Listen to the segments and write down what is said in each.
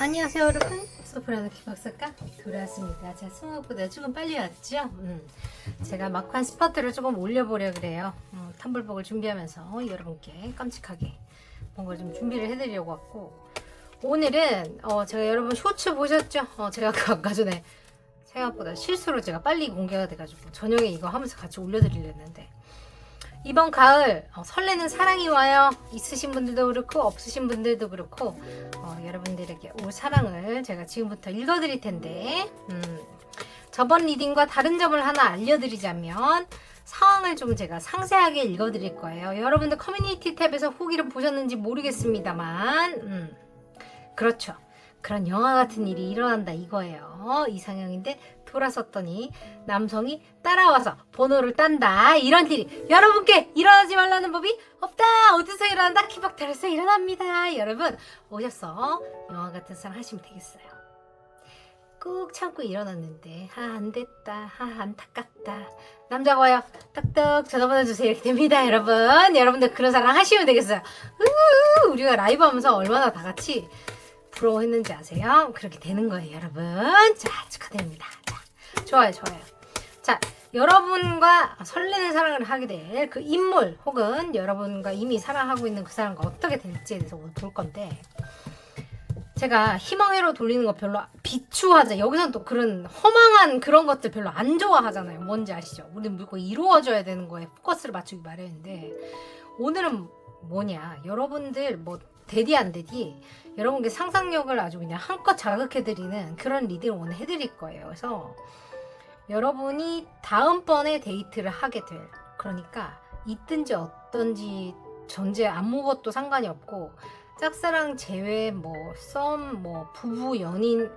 안녕하세요 여러분, 소프라노 기박사과 돌아왔습니다. 자, 생각보다 조금 빨리 왔죠? 제가 막판 스퍼트를 조금 올려보려고 그래요. 텀블벅을 준비하면서 여러분께 깜찍하게 뭔가 좀 준비를 해드리려고 왔고, 오늘은 제가 여러분 쇼츠 보셨죠? 제가 아까 전에 생각보다 실수로 제가 빨리 공개가 돼가지고 저녁에 이거 하면서 같이 올려드리려 했는데, 이번 가을 설레는 사랑이 와요. 있으신 분들도 그렇고 없으신 분들도 그렇고 여러분들에게 올 사랑을 제가 지금부터 읽어드릴 텐데, 저번 리딩과 다른 점을 하나 알려드리자면 상황을 좀 제가 상세하게 읽어드릴 거예요. 여러분들 커뮤니티 탭에서 후기를 보셨는지 모르겠습니다만 그렇죠. 그런 영화 같은 일이 일어난다 이거예요. 이상형인데 돌아섰더니 남성이 따라와서 번호를 딴다. 이런 일이 여러분께 일어나지 말라는 법이 없다. 어디서 일어난다? 키박탈에서 일어납니다. 여러분 오셔서 영화 같은 사랑 하시면 되겠어요. 꾹 참고 일어났는데 안됐다. 안타깝다. 남자가 와요. 딱딱 전화번호 주세요. 이렇게 됩니다. 여러분들 그런 사랑 하시면 되겠어요. 우리가 라이브 하면서 얼마나 다 같이 부러워했는지 아세요? 그렇게 되는 거예요, 여러분. 자, 축하드립니다. 자, 좋아요. 자, 여러분과 설레는 사랑을 하게 될 그 인물 혹은 여러분과 이미 사랑하고 있는 그 사람과 어떻게 될지에 대해서 오늘 볼 건데, 제가 희망회로 돌리는 거 별로 비추하자. 여기선 또 그런 허망한 그런 것들 별로 안 좋아하잖아요. 뭔지 아시죠? 우리는 무조건 이루어져야 되는 거에 포커스를 맞추기 마련인데, 오늘은 뭐냐? 여러분들 뭐 되디 안 되디 여러분께 상상력을 아주 그냥 한껏 자극해드리는 그런 리딩을 오늘 해드릴 거예요. 그래서 여러분이 다음번에 데이트를 하게 될, 그러니까 있든지 없든지 전제 아무것도 상관이 없고, 짝사랑 제외 썸 부부 연인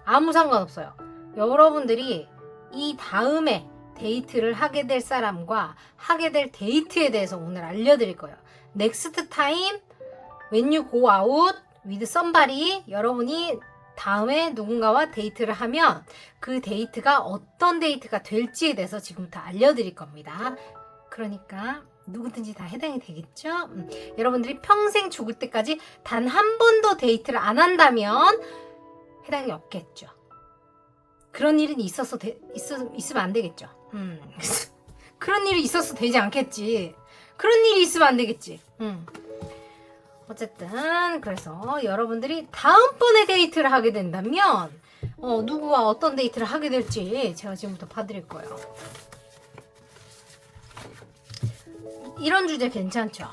아무 상관없어요. 여러분들이 이 다음에 데이트를 하게 될 사람과 하게 될 데이트에 대해서 오늘 알려드릴 거예요. 넥스트 타임 when you go out with somebody, 여러분이 다음에 누군가와 데이트를 하면 그 데이트가 어떤 데이트가 될지에 대해서 지금부터 알려드릴 겁니다. 그러니까 누구든지 다 해당이 되겠죠? 여러분들이 평생 죽을 때까지 단 한 번도 데이트를 안 한다면 해당이 없겠죠. 그런 일은 있으면 안 되겠죠. 그런 일이 있어서 되지 않겠지. 그런 일이 있으면 안 되겠지. 어쨌든 그래서 여러분들이 다음번에 데이트를 하게 된다면 누구와 어떤 데이트를 하게 될지 제가 지금부터 봐드릴 거예요. 이런 주제 괜찮죠?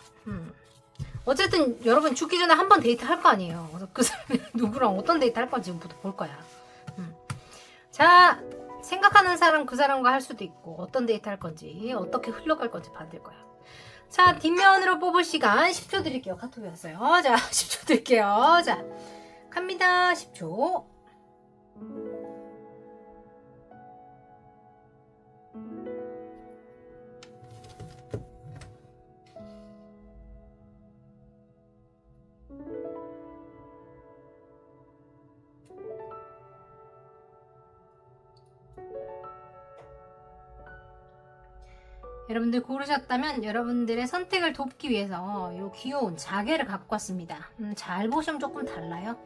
어쨌든 여러분 죽기 전에 한 번 데이트 할 거 아니에요. 그래서 그 사람이 누구랑 어떤 데이트 할 건지 지금부터 볼 거야. 자, 생각하는 사람 그 사람과 할 수도 있고, 어떤 데이트 할 건지 어떻게 흘러갈 건지 봐드릴 거야. 자, 뒷면으로 뽑을 시간 10초 드릴게요. 카톡이 왔어요. 자, 10초 드릴게요. 자, 갑니다. 10초. 여러분들 고르셨다면 여러분들의 선택을 돕기 위해서 이 귀여운 자개를 갖고 왔습니다. 잘 보시면 조금 달라요.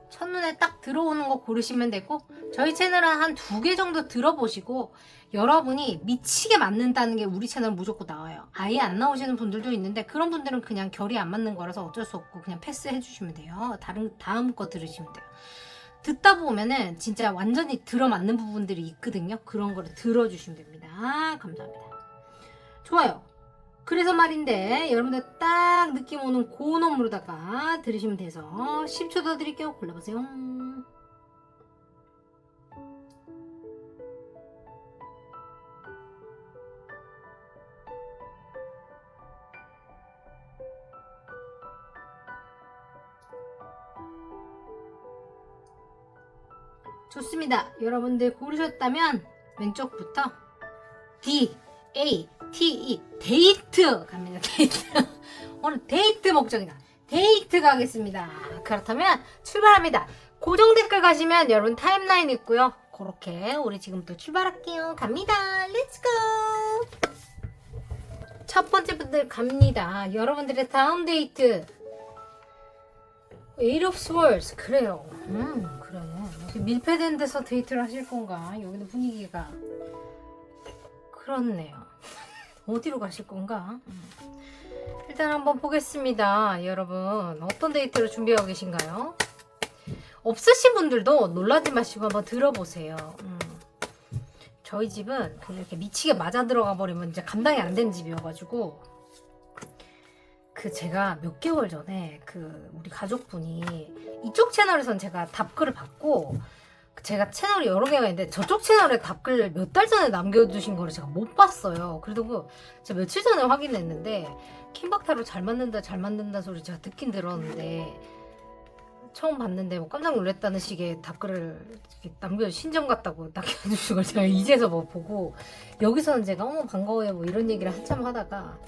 첫눈에 딱 들어오는 거 고르시면 되고, 저희 채널은 한 2개 정도 들어보시고 여러분이 미치게 맞는다는 게 우리 채널 무조건 나와요. 아예 안 나오시는 분들도 있는데 그런 분들은 그냥 결이 안 맞는 거라서 어쩔 수 없고 그냥 패스해 주시면 돼요. 다음 거 들으시면 돼요. 듣다 보면은 진짜 완전히 들어맞는 부분들이 있거든요. 그런 거를 들어주시면 됩니다. 감사합니다. 좋아요. 그래서 말인데 여러분들 딱 느낌 오는 고음으로다가 들으시면 돼서 10초 더 드릴게요. 골라보세요. 좋습니다. 여러분들 고르셨다면 왼쪽부터 D, A, T, E 데이트 갑니다. 데이트. 오늘 데이트 목적이다. 데이트 가겠습니다. 그렇다면 출발합니다. 고정 댓글 가시면 여러분 타임라인 있고요. 그렇게 우리 지금부터 출발할게요. 갑니다. 렛츠고. 첫 번째 분들 갑니다. 여러분들의 다음 데이트 Eight of Swords. 그래요. 그래. 여기 밀폐된 데서 데이트를 하실 건가? 여기는 분위기가 그렇네요. 어디로 가실 건가? 일단 한번 보겠습니다. 여러분 어떤 데이트를 준비하고 계신가요? 없으신 분들도 놀라지 마시고 한번 들어보세요. 저희 집은 이렇게 미치게 맞아 들어가 버리면 이제 감당이 안 되는 집이어가지고 제가 몇 개월 전에 우리 가족분이 이쪽 채널에선 제가 답글을 받고 제가 채널이 여러 개가 있는데 저쪽 채널에 답글 몇 달 전에 남겨주신 거를 제가 못 봤어요. 그래도 제가 며칠 전에 확인했는데 킴박타로 잘 만든다 소리 제가 듣긴 들었는데 처음 봤는데 뭐 깜짝 놀랐다는 식의 답글을 신점 같다고 남겨주신 걸 제가 이제서 뭐 보고 여기서는 제가 반가워요 뭐 이런 얘기를 한참 하다가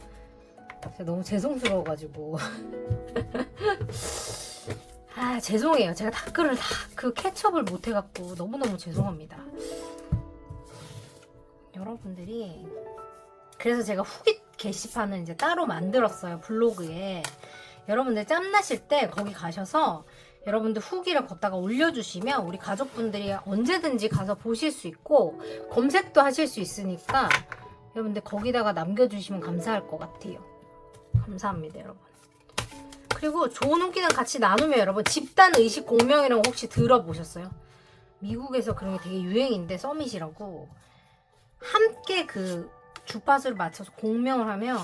제가 너무 죄송스러워가지고 죄송해요. 제가 답글을 다 캐치업을 못 해갖고 너무너무 죄송합니다. 여러분들이 그래서 제가 후기 게시판을 이제 따로 만들었어요. 블로그에. 여러분들 짬나실 때 거기 가셔서 여러분들 후기를 걷다가 올려주시면 우리 가족분들이 언제든지 가서 보실 수 있고 검색도 하실 수 있으니까 여러분들 거기다가 남겨주시면 감사할 것 같아요. 감사합니다 여러분. 그리고 좋은 후기는 같이 나누면 여러분 집단 의식 공명이라고 혹시 들어보셨어요? 미국에서 그런 게 되게 유행인데 서밋이라고 함께 주파수를 맞춰서 공명을 하면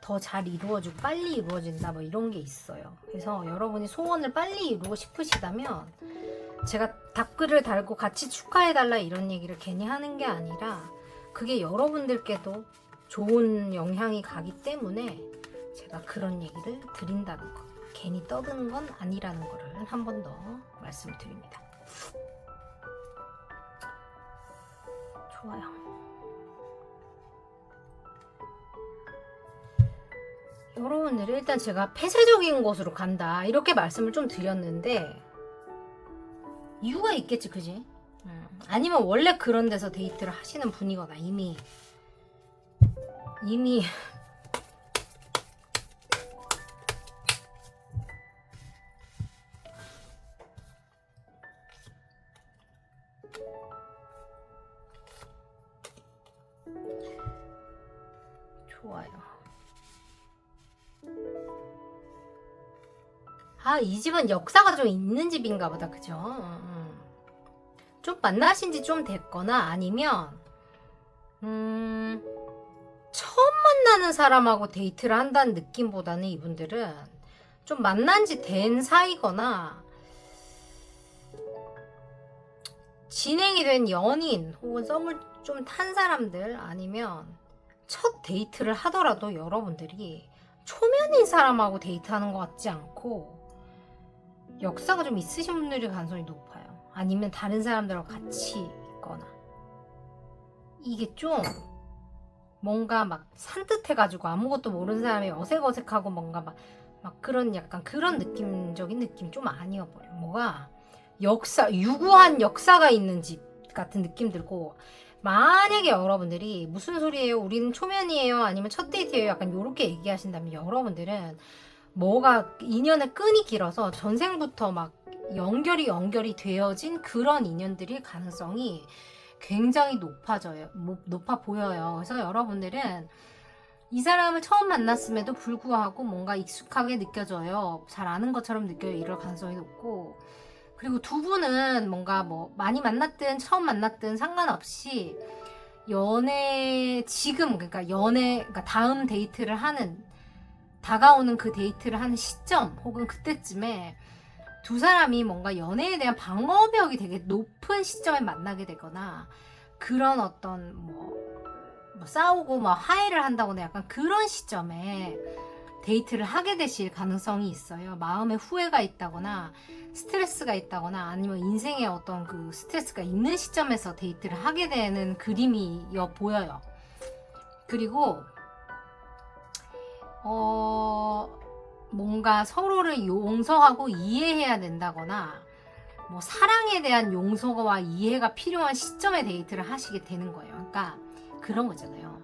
더 잘 이루어지고 빨리 이루어진다 뭐 이런 게 있어요. 그래서 여러분이 소원을 빨리 이루고 싶으시다면 제가 답글을 달고 같이 축하해달라 이런 얘기를 괜히 하는 게 아니라 그게 여러분들께도 좋은 영향이 가기 때문에 제가 그런 얘기를 드린다는 거 괜히 떠드는 건 아니라는 거를 한 번 더 말씀드립니다. 좋아요. 여러분들 일단 제가 폐쇄적인 곳으로 간다 이렇게 말씀을 좀 드렸는데 이유가 있겠지 그지? 아니면 원래 그런 데서 데이트를 하시는 분이거나 이미 좋아요. 이 집은 역사가 좀 있는 집인가 보다. 그죠? 좀 만나신 지 좀 됐거나 아니면 처음 만나는 사람하고 데이트를 한다는 느낌보다는 이분들은 좀 만난 지 된 사이거나 진행이 된 연인 혹은 썸을 좀 탄 사람들 아니면 첫 데이트를 하더라도 여러분들이 초면인 사람하고 데이트하는 것 같지 않고 역사가 좀 있으신 분들이 가능성이 높아요. 아니면 다른 사람들하고 같이 있거나 이게 좀 뭔가 막 산뜻해가지고 아무것도 모르는 사람이 어색어색하고 뭔가 막 그런 약간 그런 느낌적인 느낌 좀 아니어버려. 뭐가 유구한 역사가 있는 집 같은 느낌 들고 만약에 여러분들이 무슨 소리예요? 우리는 초면이에요? 아니면 첫 데이트예요? 약간 요렇게 얘기하신다면 여러분들은 뭐가 인연의 끈이 길어서 전생부터 막 연결이 되어진 그런 인연들일 가능성이 굉장히 높아 보여요. 그래서 여러분들은 이 사람을 처음 만났음에도 불구하고 뭔가 익숙하게 느껴져요. 잘 아는 것처럼 느껴요. 이럴 가능성이 높고 그리고 두 분은 뭔가 뭐 많이 만났든 처음 만났든 상관없이 그러니까 다음 데이트를 하는 다가오는 그 데이트를 하는 시점 혹은 그때쯤에 두 사람이 뭔가 연애에 대한 방어벽이 되게 높은 시점에 만나게 되거나 그런 어떤 뭐 싸우고 막 화해를 한다거나 약간 그런 시점에 데이트를 하게 되실 가능성이 있어요. 마음에 후회가 있다거나 스트레스가 있다거나 아니면 인생에 어떤 그 스트레스가 있는 시점에서 데이트를 하게 되는 그림이 보여요. 그리고 뭔가 서로를 용서하고 이해해야 된다거나 뭐 사랑에 대한 용서와 이해가 필요한 시점에 데이트를 하시게 되는 거예요. 그러니까 그런 거잖아요.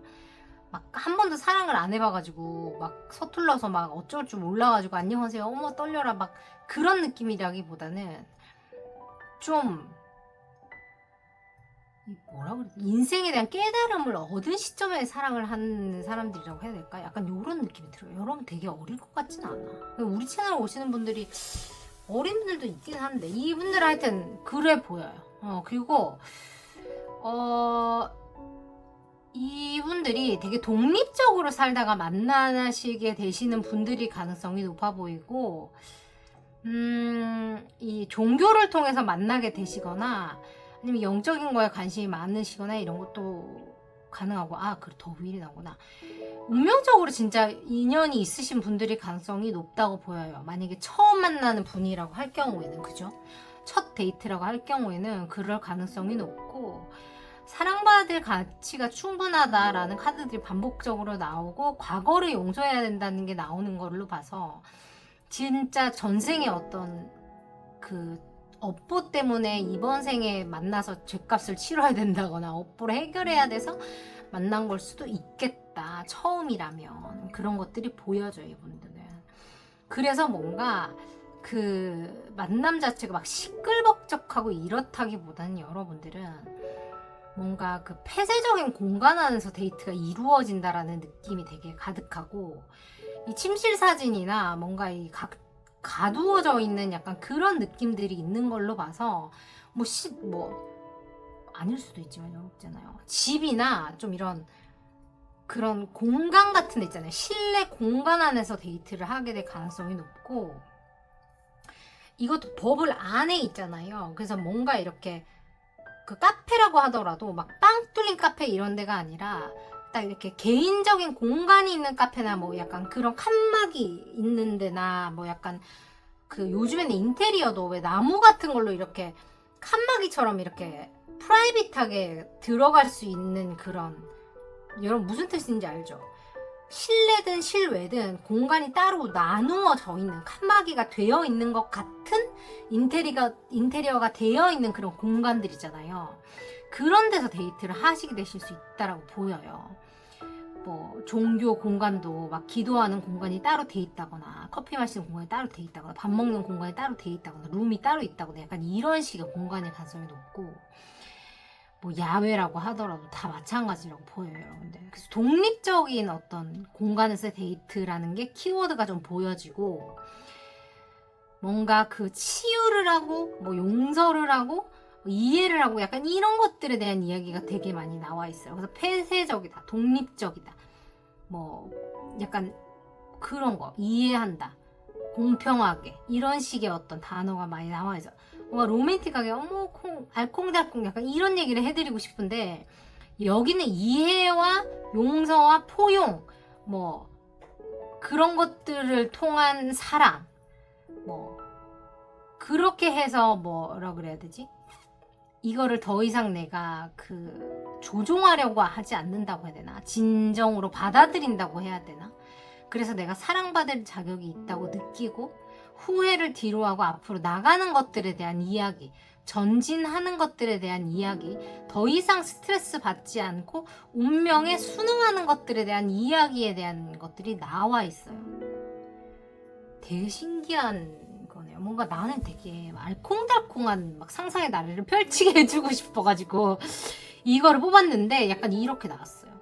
막 한 번도 사랑을 안 해봐가지고 막 서툴러서 막 어쩔 줄 몰라가지고 안녕하세요 어머 떨려라 막 그런 느낌이라기보다는 좀 뭐라 그래 인생에 대한 깨달음을 얻은 시점에 사랑을 하는 사람들이라고 해야 될까? 약간 요런 느낌이 들어요. 여러분 되게 어릴 것 같진 않아. 우리 채널 오시는 분들이 어린 분들도 있긴 한데 이분들은 하여튼 그래 보여요. 그리고 이분들이 되게 독립적으로 살다가 만나시게 되시는 분들이 가능성이 높아 보이고 이 종교를 통해서 만나게 되시거나 아니면 영적인 거에 관심이 많으시거나 이런 것도 가능하고 그래 더 위일이 나오구나. 운명적으로 진짜 인연이 있으신 분들이 가능성이 높다고 보여요. 만약에 처음 만나는 분이라고 할 경우에는 그죠? 첫 데이트라고 할 경우에는 그럴 가능성이 높고 사랑받을 가치가 충분하다라는 카드들이 반복적으로 나오고 과거를 용서해야 된다는 게 나오는 걸로 봐서 진짜 전생에 어떤 그 업보 때문에 이번 생에 만나서 죗값을 치러야 된다거나 업보를 해결해야 돼서 만난 걸 수도 있겠다. 처음이라면 그런 것들이 보여져요 이분들은. 그래서 뭔가 그 만남 자체가 막 시끌벅적하고 이렇다기보다는 여러분들은 뭔가 그 폐쇄적인 공간 안에서 데이트가 이루어진다라는 느낌이 되게 가득하고 이 침실 사진이나 뭔가 이 가두어져 있는 약간 그런 느낌들이 있는 걸로 봐서 아닐 수도 있지만 여러분잖아요. 집이나 좀 이런 그런 공간 같은 데 있잖아요. 실내 공간 안에서 데이트를 하게 될 가능성이 높고 이것도 버블 안에 있잖아요. 그래서 뭔가 이렇게 그 카페라고 하더라도 막 빵 뚫린 카페 이런 데가 아니라 딱 이렇게 개인적인 공간이 있는 카페나 뭐 약간 그런 칸막이 있는 데나 뭐 약간 그 요즘에는 인테리어도 왜 나무 같은 걸로 이렇게 칸막이처럼 이렇게 프라이빗하게 들어갈 수 있는 그런 여러분 무슨 뜻인지 알죠? 실내든 실외든 공간이 따로 나누어져 있는 칸막이가 되어 있는 것 같은 인테리어가 되어 있는 그런 공간들이잖아요. 그런 데서 데이트를 하시게 되실 수 있다라고 보여요. 뭐 종교 공간도 막 기도하는 공간이 따로 돼 있다거나 커피 마시는 공간이 따로 돼 있다거나 밥 먹는 공간이 따로 돼 있다거나 룸이 따로 있다거나 약간 이런 식의 공간의 가능성이 높고 뭐 야외라고 하더라도 다 마찬가지라고 보여요. 여러분들. 그래서 독립적인 어떤 공간에서의 데이트라는 게 키워드가 좀 보여지고 뭔가 그 치유를 하고 뭐 용서를 하고 이해를 하고 약간 이런 것들에 대한 이야기가 되게 많이 나와 있어요. 그래서 폐쇄적이다, 독립적이다, 뭐 약간 그런 거 이해한다, 공평하게 이런 식의 어떤 단어가 많이 나와 있어요. 뭔가 로맨틱하게 어머 알콩달콩 약간 이런 얘기를 해드리고 싶은데 여기는 이해와 용서와 포용 뭐 그런 것들을 통한 사랑 뭐 그렇게 해서 뭐라 그래야 되지? 이거를 더 이상 내가 그 조종하려고 하지 않는다고 해야 되나? 진정으로 받아들인다고 해야 되나? 그래서 내가 사랑받을 자격이 있다고 느끼고 후회를 뒤로하고 앞으로 나가는 것들에 대한 이야기, 전진하는 것들에 대한 이야기, 더 이상 스트레스 받지 않고 운명에 순응하는 것들에 대한 이야기에 대한 것들이 나와 있어요. 되게 신기한 거네요. 뭔가 나는 되게 알콩달콩한 막 상상의 나래를 펼치게 해주고 싶어가지고 이거를 뽑았는데 약간 이렇게 나왔어요.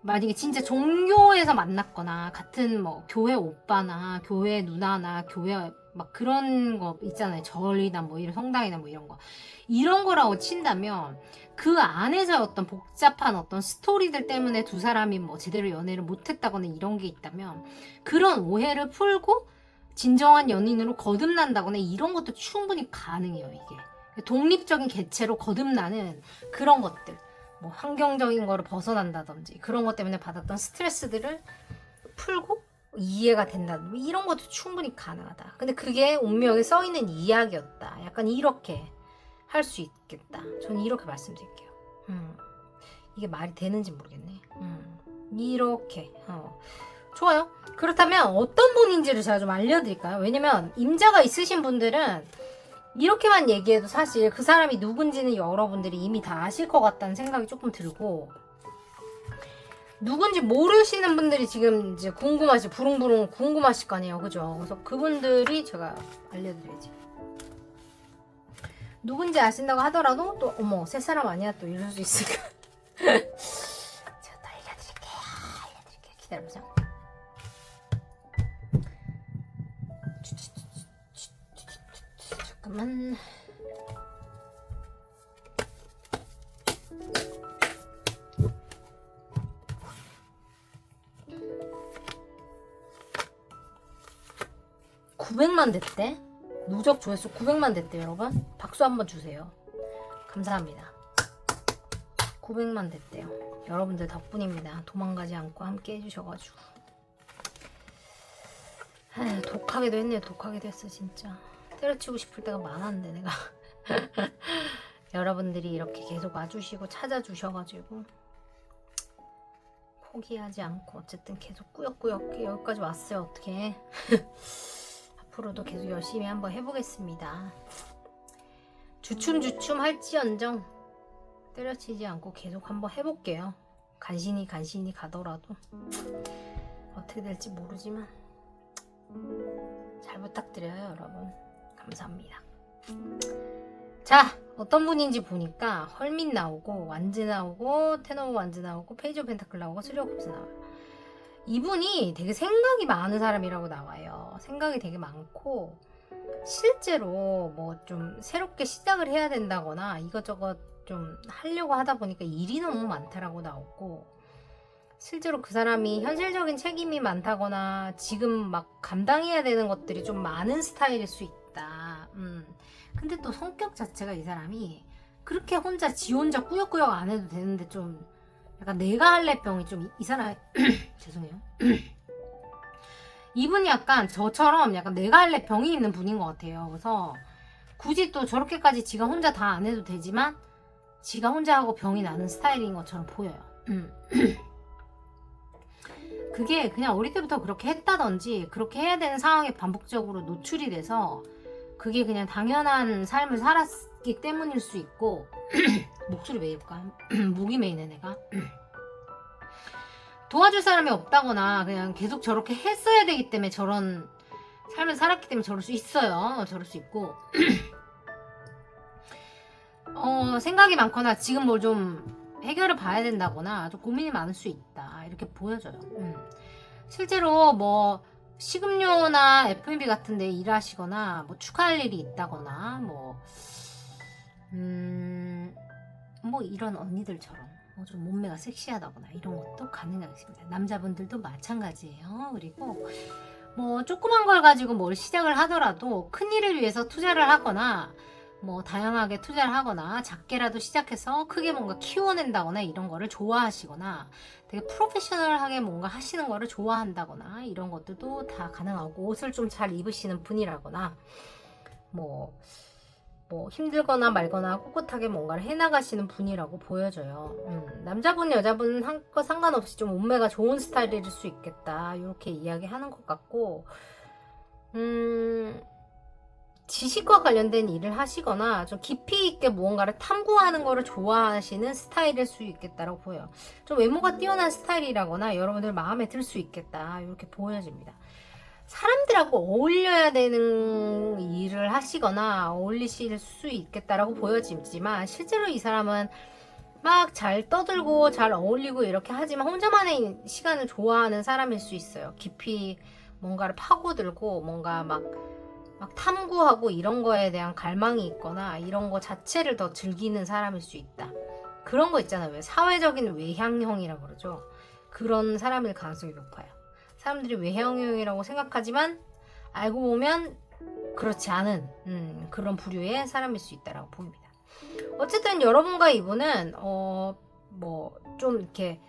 만약에 진짜 종교에서 만났거나 같은 뭐 교회 오빠나 교회 누나나 교회 막 그런 거 있잖아요. 절이나 뭐 이런 성당이나 뭐 이런 거라고 친다면 그 안에서 어떤 복잡한 어떤 스토리들 때문에 두 사람이 뭐 제대로 연애를 못했다거나 이런 게 있다면 그런 오해를 풀고 진정한 연인으로 거듭난다거나 이런 것도 충분히 가능해요. 이게 독립적인 개체로 거듭나는 그런 것들 뭐 환경적인 거를 벗어난다든지 그런 것 때문에 받았던 스트레스들을 풀고 이해가 된다든지 이런 것도 충분히 가능하다. 근데 그게 운명에 써있는 이야기였다. 약간 이렇게 할 수 있겠다. 저는 이렇게 말씀드릴게요. 이게 말이 되는지 모르겠네. 이렇게 좋아요. 그렇다면 어떤 분인지를 제가 좀 알려드릴까요? 왜냐면 임자가 있으신 분들은 이렇게만 얘기해도 사실 그 사람이 누군지는 여러분들이 이미 다 아실 것 같다는 생각이 조금 들고 누군지 모르시는 분들이 지금 이제 부릉부릉 궁금하실 거 아니에요. 그죠? 그래서 그분들이 제가 알려드려야지. 누군지 아신다고 하더라도 또 어머 새 사람 아니야 또 이럴 수 있으니까. 제가 또 알려드릴게요. 기다려보세요. 잠깐만. (900만) 됐대. 누적 조회수 900만 됐대. 여러분 박수 한번 주세요. 감사합니다. 900만 됐대요. 여러분들 덕분입니다. 도망가지 않고 함께 해주셔가지고. 독하게도 했네요. 독하게도 했어 진짜. 때려치고 싶을 때가 많았는데 내가. 여러분들이 이렇게 계속 와주시고 찾아주셔가지고 포기하지 않고 어쨌든 계속 꾸역꾸역 여기까지 왔어요. 어떻게 앞으로도 계속 열심히 한번 해보겠습니다. 주춤주춤 할지언정 때려치지 않고 계속 한번 해볼게요. 간신히 가더라도 어떻게 될지 모르지만 잘 부탁드려요 여러분. 감사합니다. 자 어떤 분인지 보니까 헐민 나오고 완즈 나오고 테너 완즈 나오고 페이지 오브 펜타클 나오고 쓰리 오브 컵스 나와요. 이분이 되게 생각이 많은 사람이라고 나와요. 생각이 되게 많고 실제로 뭐 좀 새롭게 시작을 해야 된다거나 이것저것 좀 하려고 하다 보니까 일이 너무 많다라고 나오고 실제로 그 사람이 현실적인 책임이 많다거나 지금 막 감당해야 되는 것들이 좀 많은 스타일일 수 있다. 근데 또 성격 자체가 이 사람이 그렇게 지 혼자 꾸역꾸역 안 해도 되는데 좀 약간 내가 할래 병이 좀 이 사람 죄송해요. 이분이 약간 저처럼 약간 내가 할래 병이 있는 분인 것 같아요. 그래서 굳이 또 저렇게까지 지가 혼자 다 안 해도 되지만 지가 혼자 하고 병이 나는 스타일인 것처럼 보여요. 그게 그냥 어릴 때부터 그렇게 했다든지 그렇게 해야 되는 상황에 반복적으로 노출이 돼서 그게 그냥 당연한 삶을 살았기 때문일 수 있고 목소리 왜 이럴까? 목이 메이네 내가. 도와줄 사람이 없다거나 그냥 계속 저렇게 했어야 되기 때문에 저런 삶을 살았기 때문에 저럴 수 있어요. 저럴 수 있고 생각이 많거나 지금 뭘 좀 해결을 봐야 된다거나 좀 고민이 많을 수 있다 이렇게 보여져요. 실제로 뭐 식음료나 F&B 같은 데 일하시거나 뭐 추가할 일이 있다거나 뭐 이런 언니들처럼 좀 몸매가 섹시하다거나 이런 것도 가능하겠습니다. 남자분들도 마찬가지예요. 그리고 뭐 조그만 걸 가지고 뭘 시작을 하더라도 큰 일을 위해서 투자를 하거나 뭐 다양하게 투자를 하거나 작게라도 시작해서 크게 뭔가 키워낸다거나 이런 거를 좋아하시거나 되게 프로페셔널하게 뭔가 하시는 거를 좋아한다거나 이런 것들도 다 가능하고 옷을 좀 잘 입으시는 분이라거나 뭐 힘들거나 말거나 꿋꿋하게 뭔가를 해나가시는 분이라고 보여져요. 남자분 여자분 한거 상관없이 좀 몸매가 좋은 스타일일 수 있겠다 이렇게 이야기하는 것 같고 지식과 관련된 일을 하시거나 좀 깊이 있게 무언가를 탐구하는 거를 좋아하시는 스타일일 수 있겠다라고 보여요. 좀 외모가 뛰어난 스타일이라거나 여러분들 마음에 들 수 있겠다 이렇게 보여집니다. 사람들하고 어울려야 되는 일을 하시거나 어울리실 수 있겠다라고 보여지지만 실제로 이 사람은 막 잘 떠들고 잘 어울리고 이렇게 하지만 혼자만의 시간을 좋아하는 사람일 수 있어요. 깊이 뭔가를 파고들고 뭔가 막 탐구하고 이런 거에 대한 갈망이 있거나 이런 거 자체를 더 즐기는 사람일 수 있다. 그런 거 있잖아요. 왜 사회적인 외향형이라고 그러죠. 그런 사람일 가능성이 높아요. 사람들이 외향형이라고 생각하지만 알고 보면 그렇지 않은 그런 부류의 사람일 수 있다라고 보입니다. 어쨌든 여러분과 이분은 좀 이렇게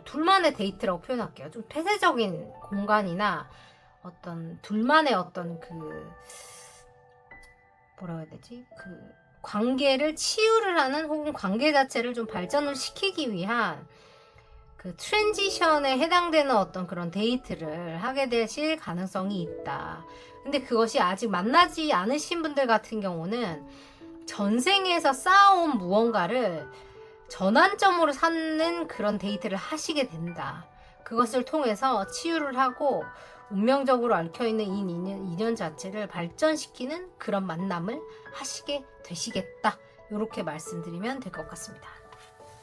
둘만의 데이트라고 표현할게요. 좀 폐쇄적인 공간이나 어떤 둘만의 어떤 뭐라고 해야 되지? 관계를 치유를 하는 혹은 관계 자체를 좀 발전을 시키기 위한 트랜지션에 해당되는 어떤 그런 데이트를 하게 되실 가능성이 있다. 근데 그것이 아직 만나지 않으신 분들 같은 경우는 전생에서 쌓아온 무언가를 전환점으로 삼는 그런 데이트를 하시게 된다. 그것을 통해서 치유를 하고 운명적으로 얽혀있는 이 인연 자체를 발전시키는 그런 만남을 하시게 되시겠다. 이렇게 말씀드리면 될 것 같습니다.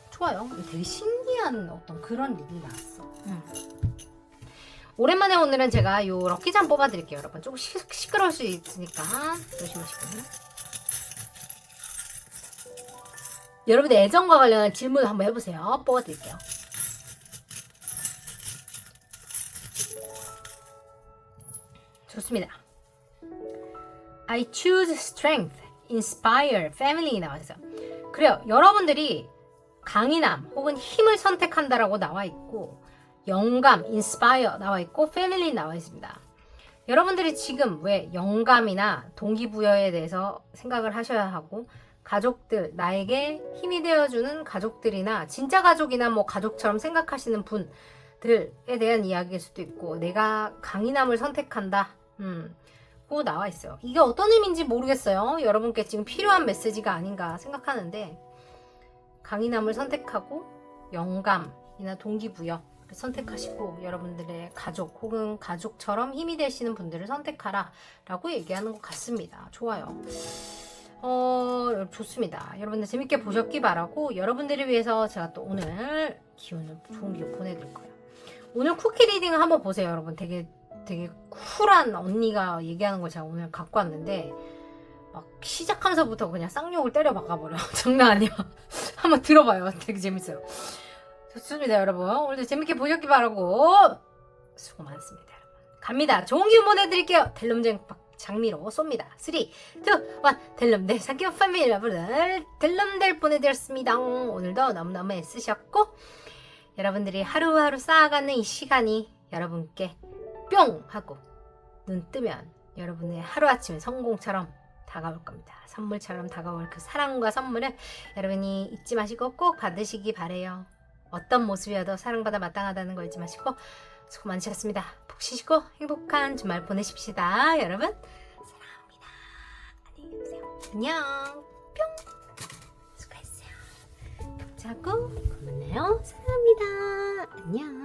좋아요. 되게 신기한 어떤 그런 리딩이 나왔어. 오랜만에 오늘은 제가 요 럭키잠 뽑아드릴게요. 여러분 조금 시끄러울 수 있으니까 조심하시고요. 여러분들 애정과 관련한 질문을 한번 해보세요. 뽑아드릴게요. 좋습니다. I choose strength, inspire, family 나와있어요. 그래요. 여러분들이 강인함 혹은 힘을 선택한다라고 나와 있고 영감, inspire 나와 있고 family 나와 있습니다. 여러분들이 지금 왜 영감이나 동기부여에 대해서 생각을 하셔야 하고 가족들, 나에게 힘이 되어주는 가족들이나 진짜 가족이나 뭐 가족처럼 생각하시는 분들에 대한 이야기일 수도 있고 내가 강인함을 선택한다. 고 나와 있어요. 이게 어떤 의미인지 모르겠어요. 여러분께 지금 필요한 메시지가 아닌가 생각하는데 강인함을 선택하고 영감이나 동기부여를 선택하시고 여러분들의 가족 혹은 가족처럼 힘이 되시는 분들을 선택하라 라고 얘기하는 것 같습니다. 좋아요. 좋습니다. 여러분들 재밌게 보셨기 바라고 여러분들을 위해서 제가 또 오늘 좋은 기운 보내드릴 거예요. 오늘 쿠키 리딩을 한번 보세요. 여러분 되게 쿨한 언니가 얘기하는 걸 제가 오늘 갖고 왔는데 막 시작하면서부터 그냥 쌍욕을 때려 박아버려. 장난 아니야. 한번 들어봐요. 되게 재밌어요. 좋습니다. 여러분 오늘도 재밌게 보셨기 바라고 수고 많습니다. 여러분 갑니다. 좋은 기운 보내드릴게요. 델lum쟁 장미로 쏩니다. 3, 2, 1 델lum델 사기업 패밀리 여러분들 델lum델 보내드렸습니다. 오늘도 너무너무 애쓰셨고 여러분들이 하루하루 쌓아가는 이 시간이 여러분께 뿅 하고 눈 뜨면 여러분의 하루아침의 성공처럼 다가올 겁니다. 선물처럼 다가올 그 사랑과 선물을 여러분이 잊지 마시고 꼭 받으시기 바래요. 어떤 모습이어도 사랑받아 마땅하다는 거 잊지 마시고 수고 많으셨습니다. 푹 쉬시고 행복한 주말 보내십시다. 여러분 사랑합니다. 안녕히 계세요. 안녕. 뿅. 수고했어요. 푹 자고 만나요. 사랑합니다. 안녕.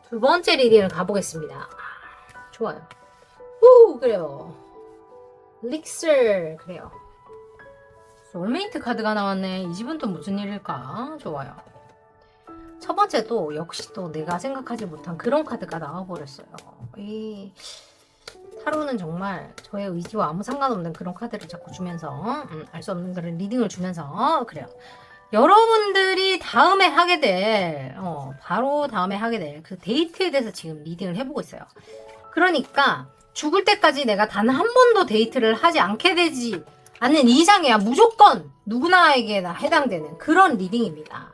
두 번째 리딩을 가보겠습니다. 좋아요. 오, 그래요. 릭슬, 그래요. 소울메이트 카드가 나왔네. 이 집은 또 무슨 일일까? 좋아요. 첫 번째도 역시 또 내가 생각하지 못한 그런 카드가 나와버렸어요. 이 타로는 정말 저의 의지와 아무 상관없는 그런 카드를 자꾸 주면서 알 수 없는 그런 리딩을 주면서 그래요. 여러분들이 다음에 하게 될 바로 다음에 하게 될 그 데이트에 대해서 지금 리딩을 해보고 있어요. 그러니까 죽을 때까지 내가 단 한 번도 데이트를 하지 않게 되지 않는 이상이야 무조건 누구나에게나 해당되는 그런 리딩입니다.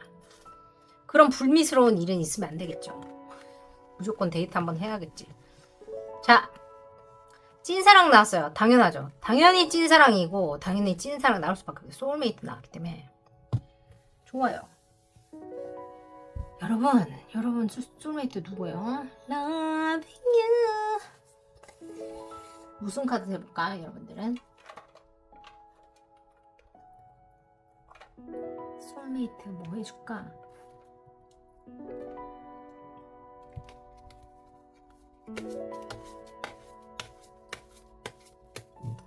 그런 불미스러운 일은 있으면 안 되겠죠. 무조건 데이트 한번 해야겠지. 자, 찐사랑 나왔어요. 당연하죠. 당연히 찐사랑이고 당연히 찐사랑 나올 수밖에 없어요. 소울메이트 나왔기 때문에 좋아요. 여러분 소울메이트 누구예요? Loving you. 무슨 카드 해볼까 여러분들은? 소울메이트 뭐 해줄까?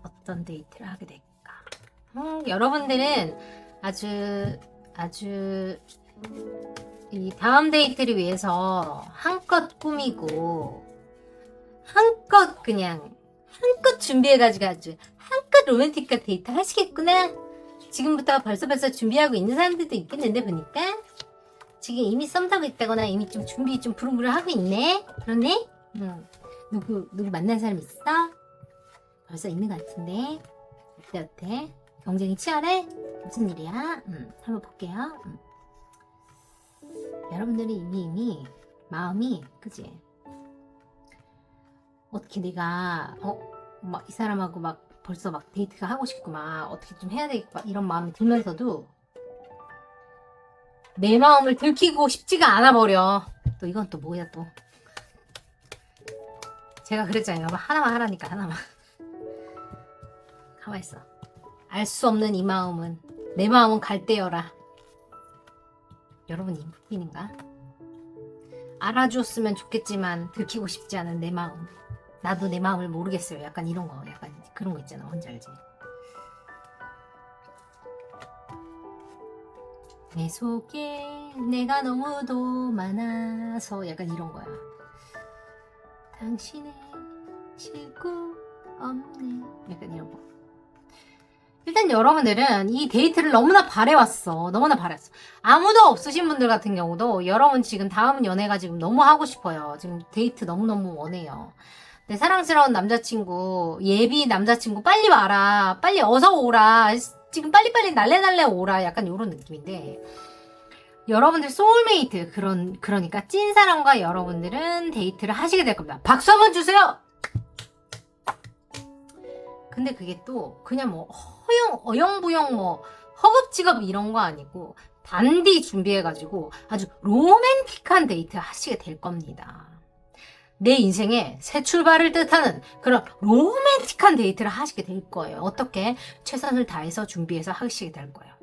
어떤 데이트를 하게 될까? 여러분들은 아주 이 다음 데이트를 위해서 한껏 꾸미고 한껏 준비해가지고 아주 한껏 로맨틱한 데이트 하시겠구나. 지금부터 벌써 준비하고 있는 사람들도 있겠는데 보니까 지금 이미 썸 타고 있다거나 이미 좀 준비 좀 부릉부릉 하고 있네. 그러네. 누구 만난 사람 있어? 벌써 있는 것 같은데 어때? 경쟁이 치열해? 무슨 일이야? 한번 볼게요. 여러분들이 이미 마음이 그지? 어떻게 내가 막 이 사람하고 막 벌써 막 데이트가 하고 싶고 막 어떻게 좀 해야 되겠고 막 이런 마음이 들면서도 내 마음을 들키고 싶지가 않아 버려. 또 이건 또 뭐야 또? 제가 그랬잖아요. 하나만 하라니까 하나만. 가만 있어. 알 수 없는 이 마음은 내 마음은 갈대여라. 여러분 이 부분인가? 알아줬으면 좋겠지만 들키고 싶지 않은 내 마음. 나도 내 마음을 모르겠어요. 약간 이런 거, 약간 그런 거 있잖아. 뭔지 알지? 내 속에 내가 너무도 많아서 약간 이런 거야. 당신의 실구 없네. 약간 이런 거. 일단 여러분들은 이 데이트를 너무나 바래왔어. 너무나 바랬어. 아무도 없으신 분들 같은 경우도 여러분 지금 다음 연애가 지금 너무 하고 싶어요. 지금 데이트 너무너무 원해요. 내 사랑스러운 남자친구, 예비 남자친구 빨리 와라. 빨리 어서 오라. 지금 빨리빨리 날래날래 오라. 약간 이런 느낌인데 여러분들 소울메이트 그러니까 찐사랑과 여러분들은 데이트를 하시게 될 겁니다. 박수 한번 주세요. 근데 그게 또 그냥 뭐 어영부영 뭐 허겁지겁 이런 거 아니고 단디 준비해가지고 아주 로맨틱한 데이트 하시게 될 겁니다. 내 인생의 새 출발을 뜻하는 그런 로맨틱한 데이트를 하시게 될 거예요. 어떻게? 최선을 다해서 준비해서 하시게 될 거예요.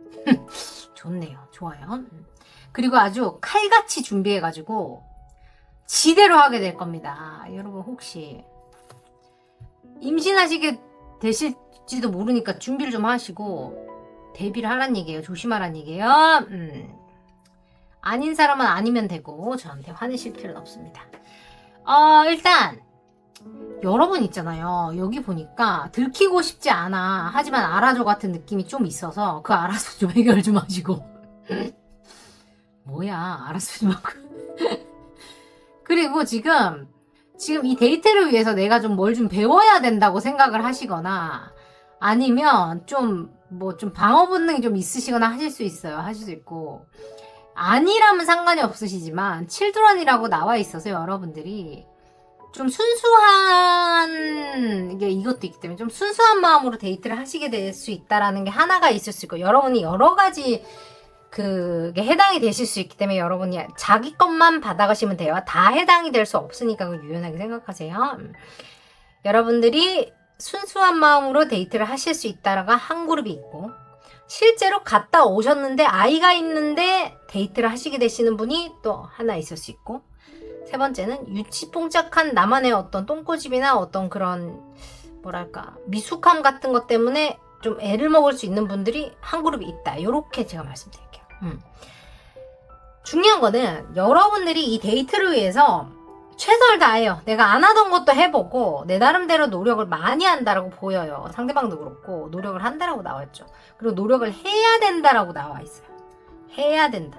좋네요. 좋아요. 그리고 아주 칼같이 준비해가지고 지대로 하게 될 겁니다. 여러분 혹시 임신하시게 되실지도 모르니까 준비를 좀 하시고 대비를 하란 얘기예요. 조심하란 얘기예요. 아닌 사람은 아니면 되고 저한테 화내실 필요는 없습니다. 일단 여러분 있잖아요. 여기 보니까 들키고 싶지 않아. 하지만 알아줘 같은 느낌이 좀 있어서 그 알아서 좀 해결 좀 하시고 뭐야 알아서 좀 하고 그리고 지금 이 데이트를 위해서 내가 좀 뭘 좀 배워야 된다고 생각을 하시거나 아니면 좀 방어 본능이 좀 있으시거나 하실 수 있어요. 하실 수 있고 아니라면 상관이 없으시지만 칠드런이라고 나와 있어서 여러분들이 좀 순수한 이것도 있기 때문에 좀 순수한 마음으로 데이트를 하시게 될 수 있다라는 게 하나가 있을 수 있고 여러분이 여러 가지 그게 해당이 되실 수 있기 때문에 여러분이 자기 것만 받아가시면 돼요. 다 해당이 될 수 없으니까 유연하게 생각하세요. 여러분들이 순수한 마음으로 데이트를 하실 수 있다라가 한 그룹이 있고 실제로 갔다 오셨는데 아이가 있는데 데이트를 하시게 되시는 분이 또 하나 있을 수 있고 세 번째는 유치뽕짝한 나만의 어떤 똥꼬집이나 어떤 그런 뭐랄까 미숙함 같은 것 때문에 좀 애를 먹을 수 있는 분들이 한 그룹이 있다. 이렇게 제가 말씀드릴게요. 중요한 거는 여러분들이 이 데이트를 위해서 최선을 다해요. 내가 안 하던 것도 해보고 내 나름대로 노력을 많이 한다라고 보여요. 상대방도 그렇고 노력을 한다라고 나왔죠. 그리고 노력을 해야 된다라고 나와 있어요. 해야 된다.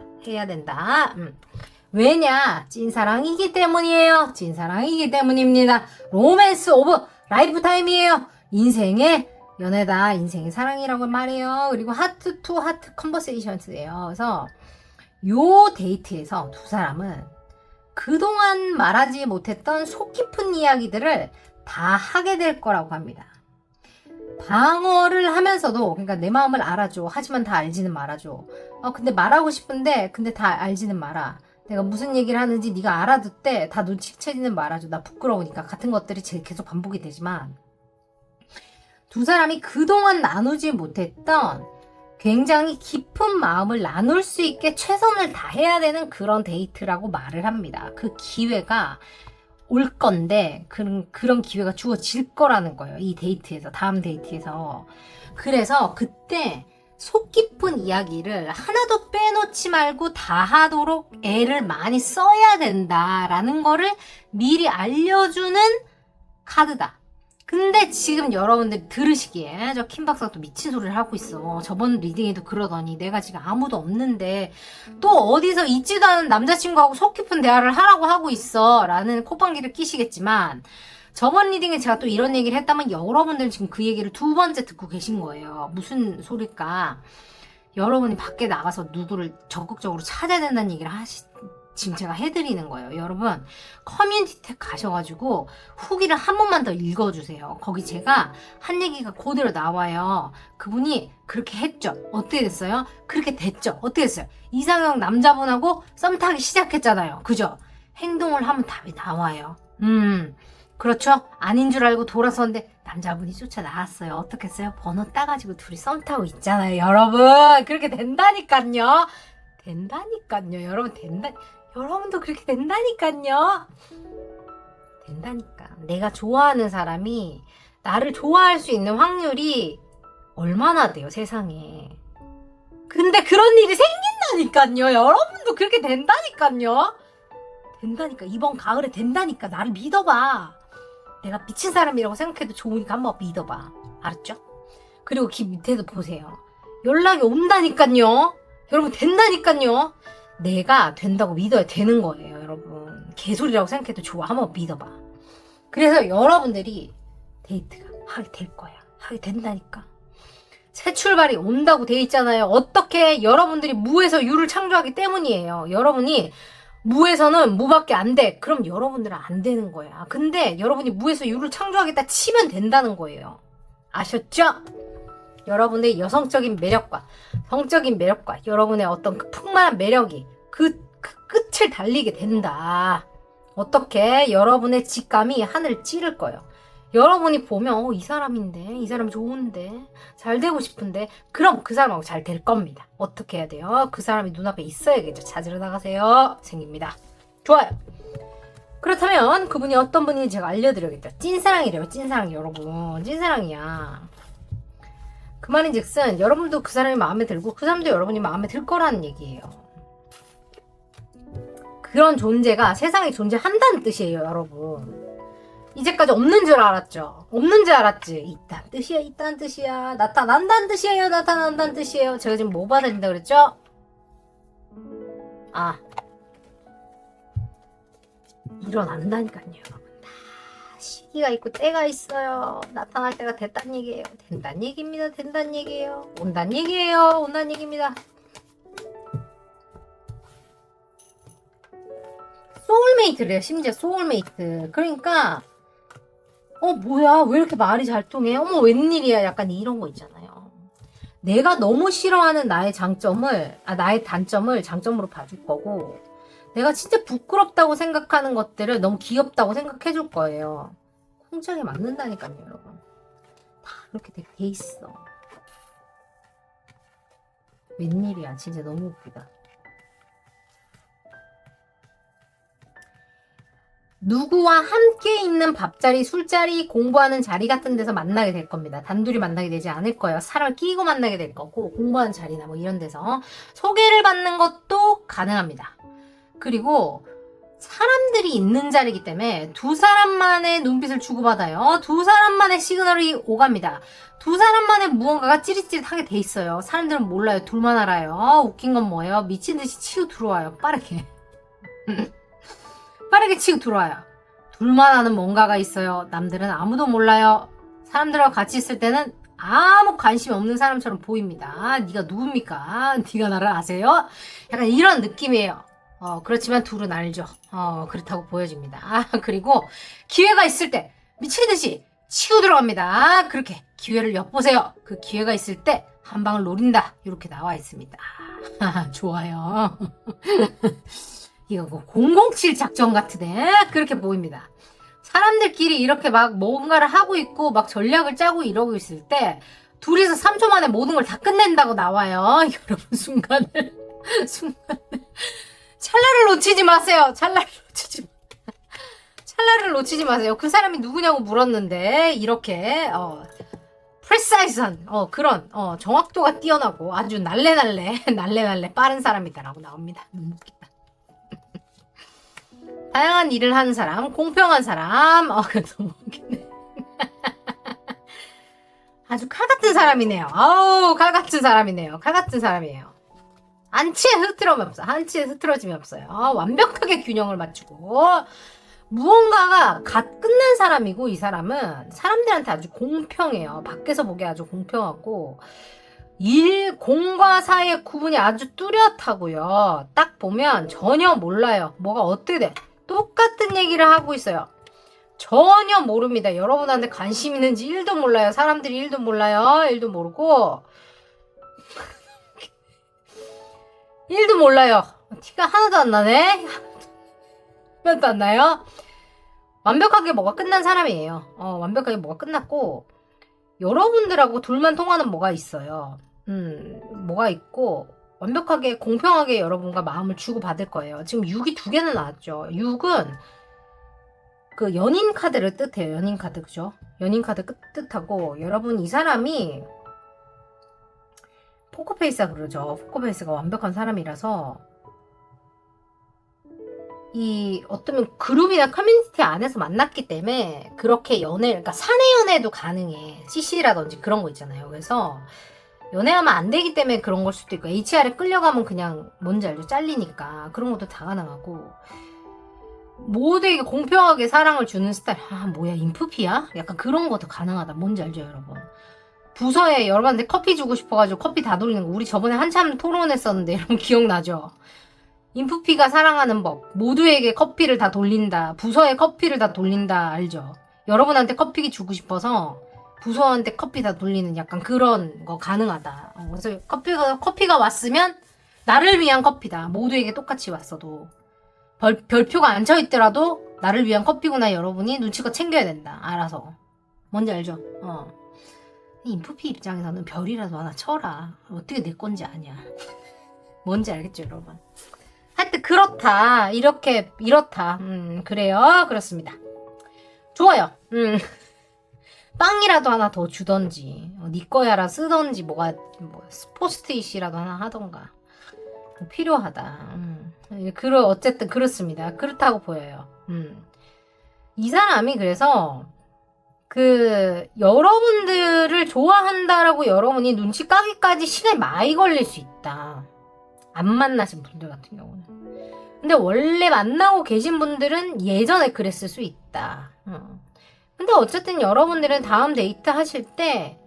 왜냐? 찐사랑이기 때문이에요. 찐사랑이기 때문입니다. 로맨스 오브 라이프 타임이에요. 인생의 연애다. 인생의 사랑이라고 말해요. 그리고 하트 투 하트 컨버세이션스예요. 그래서 요 데이트에서 두 사람은 그동안 말하지 못했던 속 깊은 이야기들을 다 하게 될 거라고 합니다. 방어를 하면서도 그러니까 내 마음을 알아줘. 하지만 다 알지는 말아줘. 근데 말하고 싶은데 근데 다 알지는 마라. 내가 무슨 얘기를 하는지 네가 알아듣되 다 눈치채지는 말아줘. 나 부끄러우니까. 같은 것들이 계속 반복이 되지만 두 사람이 그동안 나누지 못했던 굉장히 깊은 마음을 나눌 수 있게 최선을 다해야 되는 그런 데이트라고 말을 합니다. 그 기회가 올 건데 그런 기회가 주어질 거라는 거예요. 이 데이트에서 다음 데이트에서. 그래서 그때 속 깊은 이야기를 하나도 빼놓지 말고 다 하도록 애를 많이 써야 된다라는 거를 미리 알려주는 카드다. 근데 지금 여러분들이 들으시기에 저 킴 박사가 또 미친 소리를 하고 있어. 저번 리딩에도 그러더니 내가 지금 아무도 없는데 또 어디서 있지도 않은 남자친구하고 속 깊은 대화를 하라고 하고 있어 라는 콧방귀를 끼시겠지만 저번 리딩에 제가 또 이런 얘기를 했다면 여러분들 지금 그 얘기를 두 번째 듣고 계신 거예요. 무슨 소릴까? 여러분이 밖에 나가서 누구를 적극적으로 찾아야 된다는 얘기를 지금 제가 해드리는 거예요. 여러분 커뮤니티 탭 가셔가지고 후기를 한 번만 더 읽어주세요. 거기 제가 한 얘기가 그대로 나와요. 그분이 그렇게 했죠. 어떻게 됐어요? 그렇게 됐죠. 어떻게 됐어요? 이상형 남자분하고 썸 타기 시작했잖아요. 그죠? 행동을 하면 답이 나와요. 그렇죠? 아닌 줄 알고 돌아섰는데 남자분이 쫓아 나왔어요. 어떻게 했어요? 번호 따가지고 둘이 썸 타고 있잖아요, 여러분. 그렇게 된다니까요. 된다니까요, 여러분. 여러분도 그렇게 된다니까요. 된다니까. 내가 좋아하는 사람이 나를 좋아할 수 있는 확률이 얼마나 돼요, 세상에. 근데 그런 일이 생긴다니까요. 여러분도 그렇게 된다니까요. 된다니까. 이번 가을에 된다니까. 나를 믿어봐. 내가 미친 사람이라고 생각해도 좋으니까 한번 믿어봐. 알았죠? 그리고 기 밑에도 보세요. 연락이 온다니까요. 여러분 된다니까요. 내가 된다고 믿어야 되는 거예요, 여러분. 개소리라고 생각해도 좋아. 한번 믿어봐. 그래서 여러분들이 데이트가 하게 될 거야. 하게 된다니까. 새 출발이 온다고 돼 있잖아요. 어떻게? 여러분들이 무에서 유를 창조하기 때문이에요. 여러분이 무에서는 무밖에 안 돼. 그럼 여러분들은 안 되는 거야. 근데 여러분이 무에서 유를 창조하겠다 치면 된다는 거예요. 아셨죠? 여러분의 여성적인 매력과 성적인 매력과 여러분의 어떤 그 풍만한 매력이 그 끝을 달리게 된다. 어떻게? 여러분의 직감이 하늘을 찌를 거예요. 여러분이 보면 이 사람인데, 이 사람 좋은데, 잘 되고 싶은데, 그럼 그 사람하고 잘 될 겁니다. 어떻게 해야 돼요? 그 사람이 눈앞에 있어야겠죠. 찾으러 나가세요. 생깁니다. 좋아요. 그렇다면 그분이 어떤 분인지 제가 알려드려야겠죠. 찐사랑이래요. 찐사랑 여러분. 찐사랑이야. 그 말인즉슨 여러분도 그 사람이 마음에 들고 그 사람도 여러분이 마음에 들 거라는 얘기예요. 그런 존재가 세상에 존재한다는 뜻이에요, 여러분. 이제까지 없는 줄 알았죠? 없는 줄 알았지? 있다는 뜻이야, 있다는 뜻이야. 나타난다는 뜻이에요, 나타난다는 뜻이에요. 제가 지금 뭐 받아야 된다 그랬죠? 아. 일어난다니까요, 여러분. 다 시기가 있고 때가 있어요. 나타날 때가 됐단 얘기예요. 된단 얘기입니다, 된단 얘기예요. 온단 얘기예요, 온단 얘기입니다. 소울메이트래요, 심지어 소울메이트. 그러니까 뭐야, 왜 이렇게 말이 잘 통해? 어머, 웬일이야? 약간 이런 거 있잖아요. 내가 너무 싫어하는 나의 단점을 장점으로 봐줄 거고, 내가 진짜 부끄럽다고 생각하는 것들을 너무 귀엽다고 생각해 줄 거예요. 공정에 맞는다니까요, 여러분. 다 그렇게 돼 있어. 웬일이야, 진짜 너무 웃기다. 누구와 함께 있는 밥자리, 술자리, 공부하는 자리 같은 데서 만나게 될 겁니다. 단둘이 만나게 되지 않을 거예요. 사람을 끼고 만나게 될 거고, 공부하는 자리나 뭐 이런 데서 소개를 받는 것도 가능합니다. 그리고 사람들이 있는 자리이기 때문에 두 사람만의 눈빛을 주고받아요. 두 사람만의 시그널이 오갑니다. 두 사람만의 무언가가 찌릿찌릿하게 돼 있어요. 사람들은 몰라요. 둘만 알아요. 웃긴 건 뭐예요? 미친 듯이 치고 들어와요. 빠르게. 빠르게 치고 들어와요. 둘만 아는 뭔가가 있어요. 남들은 아무도 몰라요. 사람들하고 같이 있을 때는 아무 관심 없는 사람처럼 보입니다. 네가 누굽니까? 네가 나를 아세요? 약간 이런 느낌이에요. 그렇지만 둘은 알죠. 그렇다고 보여집니다. 그리고 기회가 있을 때 미치듯이 치고 들어갑니다. 그렇게 기회를 엿보세요. 그 기회가 있을 때 한 방을 노린다. 이렇게 나와 있습니다. 좋아요. 이거 007 작전 같으네. 그렇게 보입니다. 사람들끼리 이렇게 막 뭔가를 하고 있고 막 전략을 짜고 이러고 있을 때 둘이서 3초 만에 모든 걸 다 끝낸다고 나와요. 여러분 순간을 찰나를 놓치지 마세요. 찰나를 놓치지 마세요. 그 사람이 누구냐고 물었는데 이렇게 프레사이즈한 그런 정확도가 뛰어나고 아주 날래날래 빠른 사람이다라고 나옵니다. 너무 웃기다. 다양한 일을 하는 사람, 공평한 사람, 너무 웃기네. 아주 칼 같은 사람이네요. 아우, 칼 같은 사람이네요. 칼 같은 사람이에요. 한치의 흐트러짐이 없어요. 완벽하게 균형을 맞추고, 무언가가 갓 끝난 사람이고, 이 사람은 사람들한테 아주 공평해요. 밖에서 보기에 아주 공평하고, 공과 사의 구분이 아주 뚜렷하고요. 딱 보면 전혀 몰라요. 뭐가 어떻게 돼. 똑같은 얘기를 하고 있어요. 전혀 모릅니다. 여러분한테 관심 있는지 1도 몰라요. 사람들이 1도 몰라요. 1도 모르고 1도 몰라요. 티가 하나도 안 나네. 하나도 안 나요. 완벽하게 뭐가 끝난 사람이에요. 완벽하게 뭐가 끝났고 여러분들하고 둘만 통하는 뭐가 있어요. 뭐가 있고 완벽하게 공평하게 여러분과 마음을 주고받을 거예요. 지금 6이 2개는 나왔죠. 6은 그 연인 카드를 뜻해요. 연인 카드, 그죠? 연인 카드 뜻하고 여러분 이 사람이 포커페이스가 그러죠. 포커페이스가 완벽한 사람이라서 이 어쩌면 그룹이나 커뮤니티 안에서 만났기 때문에 그렇게 그러니까 사내 연애도 가능해. CC라든지 그런 거 있잖아요. 그래서 연애하면 안 되기 때문에 그런 걸 수도 있고 HR에 끌려가면 그냥 뭔지 알죠? 잘리니까 그런 것도 다 가능하고 모두에게 공평하게 사랑을 주는 스타일. 뭐야 인프피야? 약간 그런 것도 가능하다. 뭔지 알죠 여러분? 부서에 여러분한테 커피 주고 싶어가지고 커피 다 돌리는 거 우리 저번에 한참 토론했었는데 여러분 기억나죠? 인프피가 사랑하는 법. 모두에게 커피를 다 돌린다. 부서에 커피를 다 돌린다. 알죠? 여러분한테 커피 주고 싶어서 부서한테 커피 다 돌리는 약간 그런 거 가능하다. 그래서 커피가 왔으면 나를 위한 커피다. 모두에게 똑같이 왔어도. 별표가 안 쳐 있더라도 나를 위한 커피구나 여러분이 눈치껏 챙겨야 된다. 알아서. 뭔지 알죠? 인프피 입장에서는 별이라도 하나 쳐라. 어떻게 내 건지 아냐. 뭔지 알겠죠 여러분? 하여튼 그렇다. 이렇다. 그래요. 그렇습니다. 좋아요. 빵이라도 하나 더 주던지 네 거야라 쓰던지 포스트잇이라도 하나 하던가 필요하다. 어쨌든 그렇습니다. 그렇다고 보여요. 이 사람이 그래서 여러분들을 좋아한다라고 여러분이 눈치 까기까지 시간이 많이 걸릴 수 있다. 안 만나신 분들 같은 경우는. 근데 원래 만나고 계신 분들은 예전에 그랬을 수 있다. 근데 어쨌든 여러분들은 다음 데이트 하실 때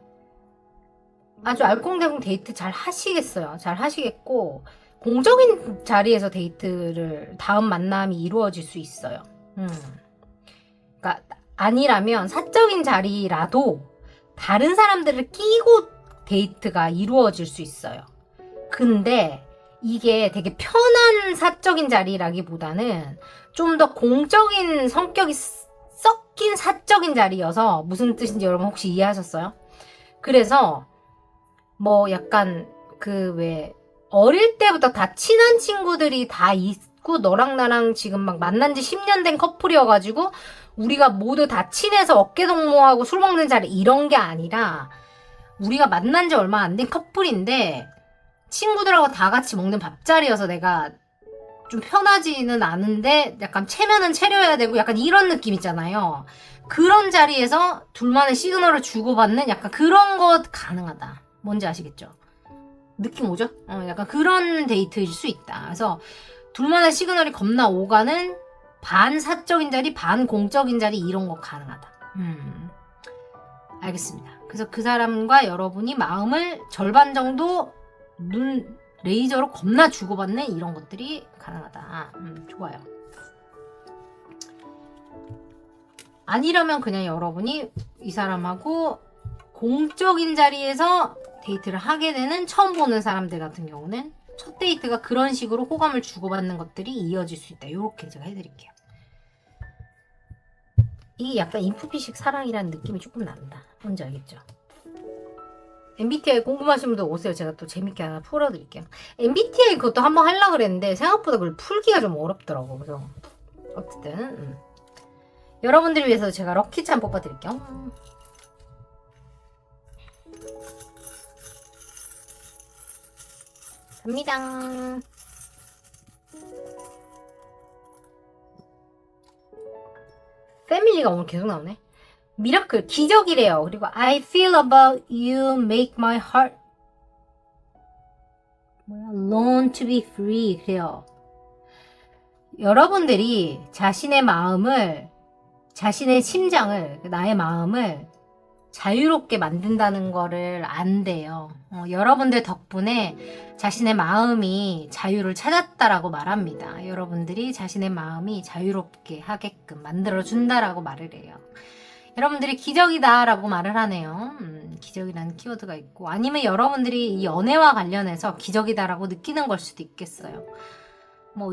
아주 알콩달콩 데이트 잘 하시겠어요. 잘 하시겠고 공적인 자리에서 데이트를 다음 만남이 이루어질 수 있어요. 그러니까 아니라면 사적인 자리라도 다른 사람들을 끼고 데이트가 이루어질 수 있어요. 근데 이게 되게 편한 사적인 자리라기보다는 좀 더 공적인 성격이 섞인 사적인 자리여서 무슨 뜻인지 여러분 혹시 이해하셨어요? 그래서 약간 어릴 때부터 다 친한 친구들이 다 있고 너랑 나랑 지금 막 만난 지 10년 된 커플이어가지고 우리가 모두 다 친해서 어깨동무하고 술 먹는 자리 이런 게 아니라 우리가 만난 지 얼마 안 된 커플인데 친구들하고 다 같이 먹는 밥자리여서 내가 좀 편하지는 않은데 약간 체면은 차려야 되고 약간 이런 느낌 있잖아요. 그런 자리에서 둘만의 시그널을 주고받는 약간 그런 것 가능하다. 뭔지 아시겠죠? 느낌 오죠? 약간 그런 데이트일 수 있다. 그래서 둘만의 시그널이 겁나 오가는 반 사적인 자리, 반 공적인 자리 이런 거 가능하다. 알겠습니다. 그래서 그 사람과 여러분이 마음을 절반 정도 레이저로 겁나 주고받는 이런 것들이 가능하다. 좋아요. 아니라면 그냥 여러분이 이 사람하고 공적인 자리에서 데이트를 하게 되는 처음 보는 사람들 같은 경우는 첫 데이트가 그런 식으로 호감을 주고받는 것들이 이어질 수 있다. 이렇게 제가 해드릴게요. 이게 약간 인프피식 사랑이라는 느낌이 조금 난다. 뭔지 알겠죠? MBTI 궁금하신 분들 오세요. 제가 또 재밌게 하나 풀어드릴게요. MBTI 그것도 한번 하려고 그랬는데 생각보다 그걸 풀기가 좀 어렵더라고. 그래서 어쨌든 여러분들을 위해서 제가 럭키찬 뽑아드릴게요. 갑니다. 패밀리가 오늘 계속 나오네. 미라클 기적이래요. 그리고 I feel about you make my heart long to be free. 그래요. 여러분들이 자신의 마음을, 자신의 심장을, 나의 마음을 자유롭게 만든다는 거를 안대요. 여러분들 덕분에 자신의 마음이 자유를 찾았다라고 말합니다. 여러분들이 자신의 마음이 자유롭게 하게끔 만들어준다라고 말을 해요. 여러분들이 기적이다라고 말을 하네요. 기적이라는 키워드가 있고, 아니면 여러분들이 이 연애와 관련해서 기적이다라고 느끼는 걸 수도 있겠어요.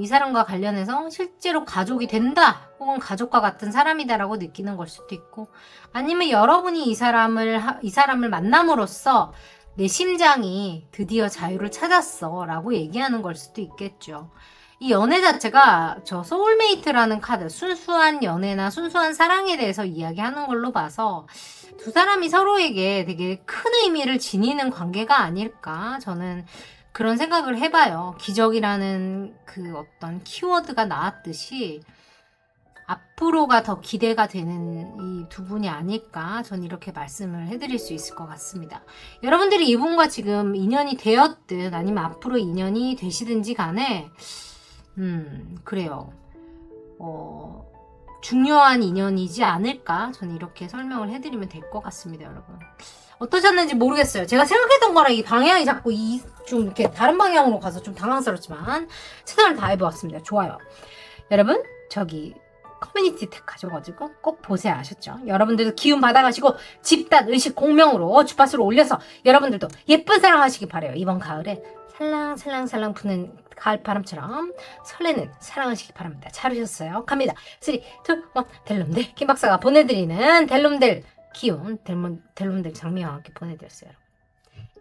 이 사람과 관련해서 실제로 가족이 된다 혹은 가족과 같은 사람이다라고 느끼는 걸 수도 있고, 아니면 여러분이 이 사람을 만남으로써 내 심장이 드디어 자유를 찾았어 라고 얘기하는 걸 수도 있겠죠. 이 연애 자체가 저 소울메이트라는 카드, 순수한 연애나 순수한 사랑에 대해서 이야기하는 걸로 봐서 두 사람이 서로에게 되게 큰 의미를 지니는 관계가 아닐까, 저는 그런 생각을 해봐요. 기적이라는 그 어떤 키워드가 나왔듯이 앞으로가 더 기대가 되는 이 두 분이 아닐까, 전 이렇게 말씀을 해드릴 수 있을 것 같습니다. 여러분들이 이분과 지금 인연이 되었든 아니면 앞으로 인연이 되시든지 간에 그래요. 중요한 인연이지 않을까, 저는 이렇게 설명을 해드리면 될 것 같습니다. 여러분 어떠셨는지 모르겠어요. 제가 생각했던 거랑 이 방향이 자꾸 좀 이렇게 다른 방향으로 가서 좀 당황스럽지만 최선을 다해보았습니다. 좋아요. 여러분 저기 커뮤니티 탭 가져가지고 꼭 보세요. 아셨죠? 여러분들도 기운 받아가시고 집단 의식 공명으로 주파수를 올려서 여러분들도 예쁜 사랑 하시기 바래요. 이번 가을에 살랑살랑살랑 부는 가을바람처럼 설레는 사랑하시기 바랍니다. 잘하셨어요. 갑니다. 3, 2, 1 델룸들 김박사가 보내드리는 델룸들 기운 델룸들 장미와 함께 보내드렸어요.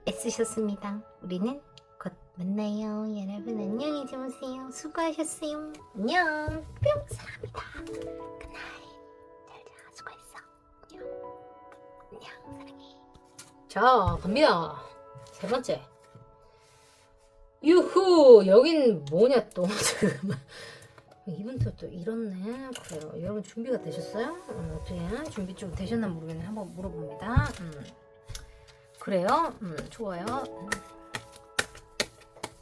애쓰셨습니다. 우리는 곧 만나요. 여러분 안녕히 주무세요. 수고하셨어요. 안녕. 뿅 사랑합니다. 굿나잇. 잘 자. 수고했어. 안녕. 안녕 사랑해. 자 갑니다. 세 번째. 유후 여긴 뭐냐 또. 잠깐만. 이분도 또 이렇네. 그래요. 여러분 준비가 되셨어요? 어떻게 준비 좀 되셨나 모르겠네. 한번 물어봅니다. 그래요? 좋아요.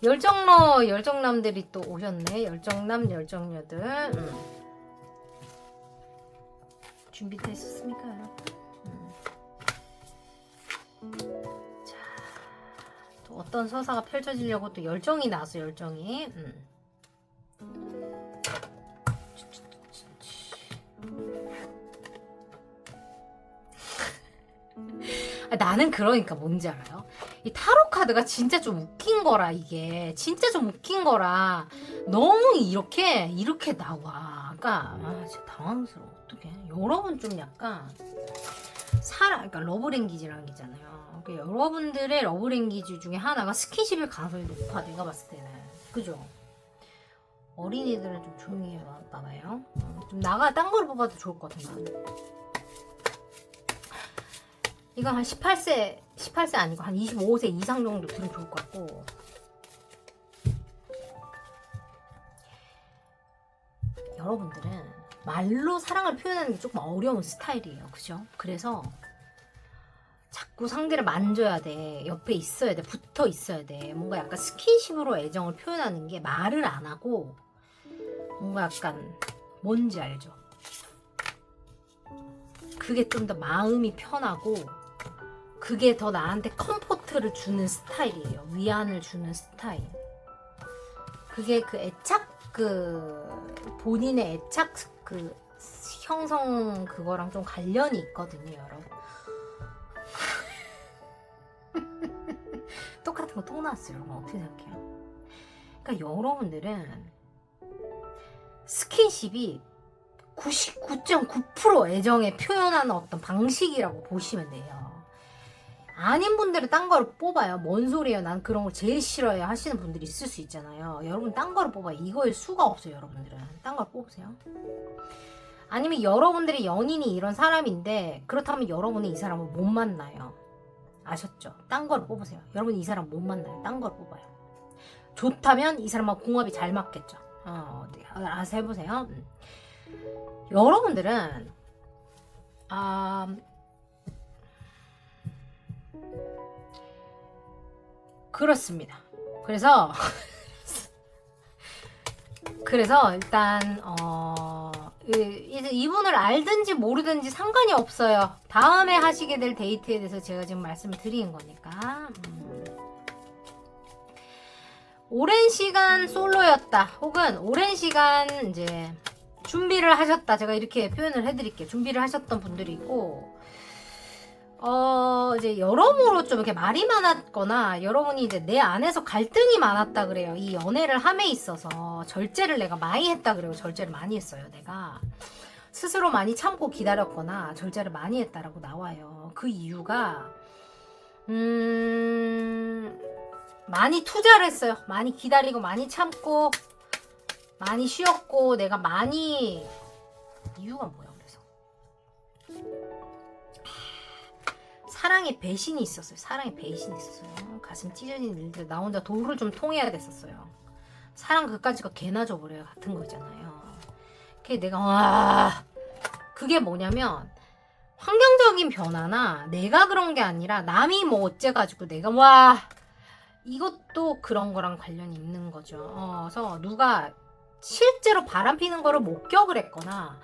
열정남들이 또 오셨네. 열정남, 열정녀들. 준비되셨습니까, 여러분? 자, 또 어떤 서사가 펼쳐지려고 또 열정이 나왔어, 열정이. 나는 그러니까 뭔지 알아요? 이 타로 카드가 진짜 좀 웃긴 거라, 이게. 진짜 좀 웃긴 거라. 너무 이렇게 나와. 그러니까, 진짜 당황스러워. 어떡해. 여러분 좀 약간, 그러니까 러브랭귀지라는 게 있잖아요. 그러니까 여러분들의 러브랭귀지 중에 하나가 스킨십일 가능성이 높아, 내가 봤을 때는. 그죠? 어린이들은 좀 조용히 해봐봐요. 좀 딴 거를 뽑아도 좋을 것 같아, 나는. 이거 한 18세 아니고 한 25세 이상 정도 들으면 좋을 것 같고. 여러분들은 말로 사랑을 표현하는 게 조금 어려운 스타일이에요. 그죠? 그래서 자꾸 상대를 만져야 돼. 옆에 있어야 돼. 붙어 있어야 돼. 뭔가 약간 스킨십으로 애정을 표현하는 게 말을 안 하고 뭔가 약간 뭔지 알죠? 그게 좀 더 마음이 편하고 그게 더 나한테 컴포트를 주는 스타일이에요. 위안을 주는 스타일. 그게 그 애착 본인의 애착 형성 그거랑 좀 관련이 있거든요, 여러분. 똑같은 거 또 나왔어요. 여러분 어떻게 생각해요? 그러니까 여러분들은 스킨십이 99.9% 애정에 표현하는 어떤 방식이라고 보시면 돼요. 아닌 분들은 딴 거를 뽑아요. 뭔 소리예요? 난 그런 걸 제일 싫어요 하시는 분들이 있을 수 있잖아요. 여러분 딴 거를 뽑아요. 이거일 수가 없어요. 여러분들은 딴 걸 뽑으세요. 아니면 여러분들의 연인이 이런 사람인데 그렇다면 여러분은 이 사람을 못 만나요. 아셨죠? 딴 걸 뽑으세요. 여러분 이 사람 못 만나요. 딴 걸 뽑아요. 좋다면 이 사람하고 궁합이 잘 맞겠죠. 알아서 해보세요. 여러분들은 그렇습니다. 그래서 일단 이분을 알든지 모르든지 상관이 없어요. 다음에 하시게 될 데이트에 대해서 제가 지금 말씀을 드린 거니까. 오랜 시간 솔로였다. 혹은 오랜 시간 이제 준비를 하셨다. 제가 이렇게 표현을 해드릴게요. 준비를 하셨던 분들이 있고 이제 여러모로 좀 이렇게 말이 많았거나 여러분이 이제 내 안에서 갈등이 많았다 그래요. 이 연애를 함에 있어서 절제를 내가 많이 했다 그래요. 절제를 많이 했어요. 내가 스스로 많이 참고 기다렸거나 절제를 많이 했다라고 나와요. 그 이유가 많이 투자를 했어요. 많이 기다리고 많이 참고 많이 쉬었고 내가 많이 이유가 뭐야? 그래서 사랑에 배신이 있었어요. 사랑에 배신이 있었어요. 가슴 찢어진 일들 나 혼자 도를 좀 통해야 됐었어요. 사랑 그까지가 개나 줘버려요. 같은 거잖아요. 그게 내가 와 그게 뭐냐면 환경적인 변화나 내가 그런 게 아니라 남이 뭐 어째가지고 내가 와 이것도 그런 거랑 관련이 있는 거죠. 그래서 누가 실제로 바람 피는 거를 목격을 했거나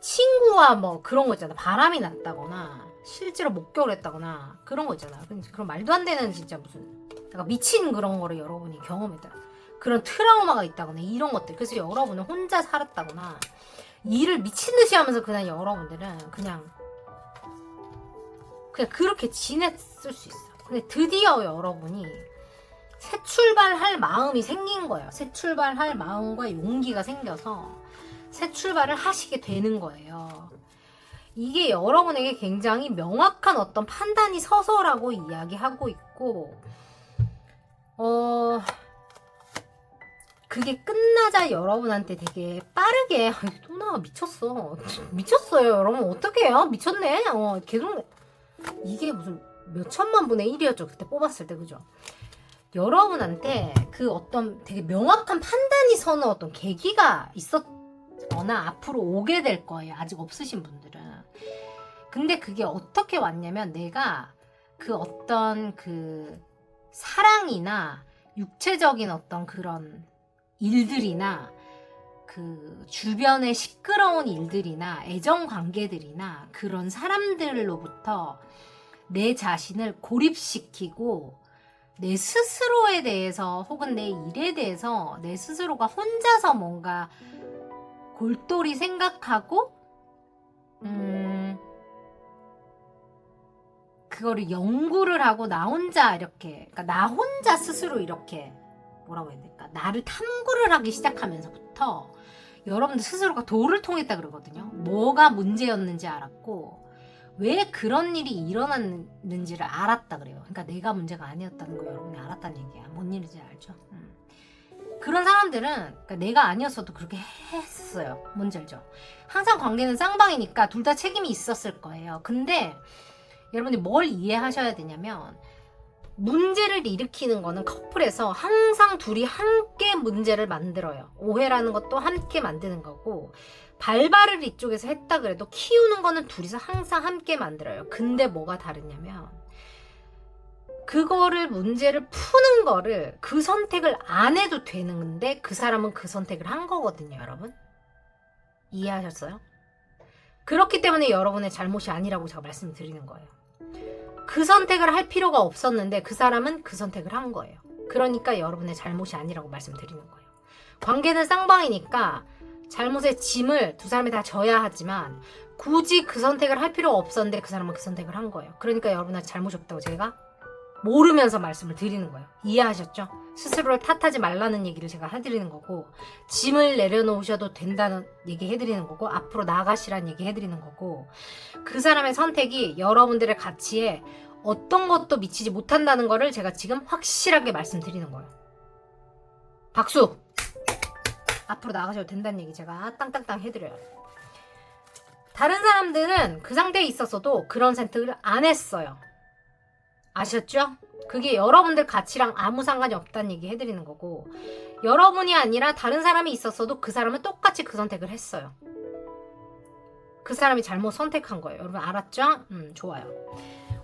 친구와 뭐 그런 거 있잖아. 바람이 났다거나 실제로 목격을 했다거나 그런 거 있잖아. 그런 말도 안 되는 진짜 무슨 약간 미친 그런 거를 여러분이 경험했다. 그런 트라우마가 있다거나 이런 것들. 그래서 여러분은 혼자 살았다거나 일을 미친 듯이 하면서 그냥 여러분들은 그냥 그렇게 지냈을 수 있어. 근데 드디어 여러분이 새 출발할 마음이 생긴 거예요. 새 출발할 마음과 용기가 생겨서 새 출발을 하시게 되는 거예요. 이게 여러분에게 굉장히 명확한 어떤 판단이 서서라고 이야기하고 있고 그게 끝나자 여러분한테 되게 빠르게 또 나와 미쳤어. 미쳤어요 여러분. 어떡해요? 미쳤네. 계속 이게 무슨 몇 천만 분의 1이었죠. 그때 뽑았을 때 그죠? 여러분한테 그 어떤 되게 명확한 판단이 서는 어떤 계기가 있었거나 앞으로 오게 될 거예요. 아직 없으신 분들은. 근데 그게 어떻게 왔냐면 내가 그 어떤 그 사랑이나 육체적인 어떤 그런 일들이나 그 주변의 시끄러운 일들이나 애정 관계들이나 그런 사람들로부터 내 자신을 고립시키고 내 스스로에 대해서 혹은 내 일에 대해서 내 스스로가 혼자서 뭔가 골똘히 생각하고 그거를 연구를 하고 나 혼자 이렇게 그러니까 나 혼자 스스로 이렇게 뭐라고 해야 될까 나를 탐구를 하기 시작하면서부터 여러분들 스스로가 도를 통했다 그러거든요. 뭐가 문제였는지 알았고 왜 그런 일이 일어났는지를 알았다 그래요. 그러니까 내가 문제가 아니었다는 거 여러분이 알았다는 얘기야. 뭔 일인지 알죠? 그런 사람들은 그러니까 내가 아니었어도 그렇게 했었어요. 뭔지 알죠? 항상 관계는 쌍방이니까 둘 다 책임이 있었을 거예요. 근데 여러분이 뭘 이해하셔야 되냐면 문제를 일으키는 거는 커플에서 항상 둘이 함께 문제를 만들어요. 오해라는 것도 함께 만드는 거고 발발을 이쪽에서 했다 그래도 키우는 거는 둘이서 항상 함께 만들어요. 근데 뭐가 다르냐면 그거를 문제를 푸는 거를 그 선택을 안 해도 되는데 그 사람은 그 선택을 한 거거든요. 여러분 이해하셨어요? 그렇기 때문에 여러분의 잘못이 아니라고 제가 말씀드리는 거예요. 그 선택을 할 필요가 없었는데 그 사람은 그 선택을 한 거예요. 그러니까 여러분의 잘못이 아니라고 말씀드리는 거예요. 관계는 쌍방이니까 잘못의 짐을 두 사람이 다 져야 하지만 굳이 그 선택을 할 필요가 없었는데 그 사람은 그 선택을 한 거예요. 그러니까 여러분한테 잘못이 없다고 제가 모르면서 말씀을 드리는 거예요. 이해하셨죠? 스스로를 탓하지 말라는 얘기를 제가 해드리는 거고 짐을 내려놓으셔도 된다는 얘기 해드리는 거고 앞으로 나아가시라는 얘기 해드리는 거고 그 사람의 선택이 여러분들의 가치에 어떤 것도 미치지 못한다는 거를 제가 지금 확실하게 말씀드리는 거예요. 박수! 앞으로 나아가셔도 된다는 얘기 제가 땅땅땅 해드려요. 다른 사람들은 그 상태에 있었어도 그런 선택을 안 했어요. 아셨죠? 그게 여러분들 가치랑 아무 상관이 없다는 얘기 해드리는 거고 여러분이 아니라 다른 사람이 있었어도 그 사람은 똑같이 그 선택을 했어요. 그 사람이 잘못 선택한 거예요. 여러분 알았죠? 좋아요.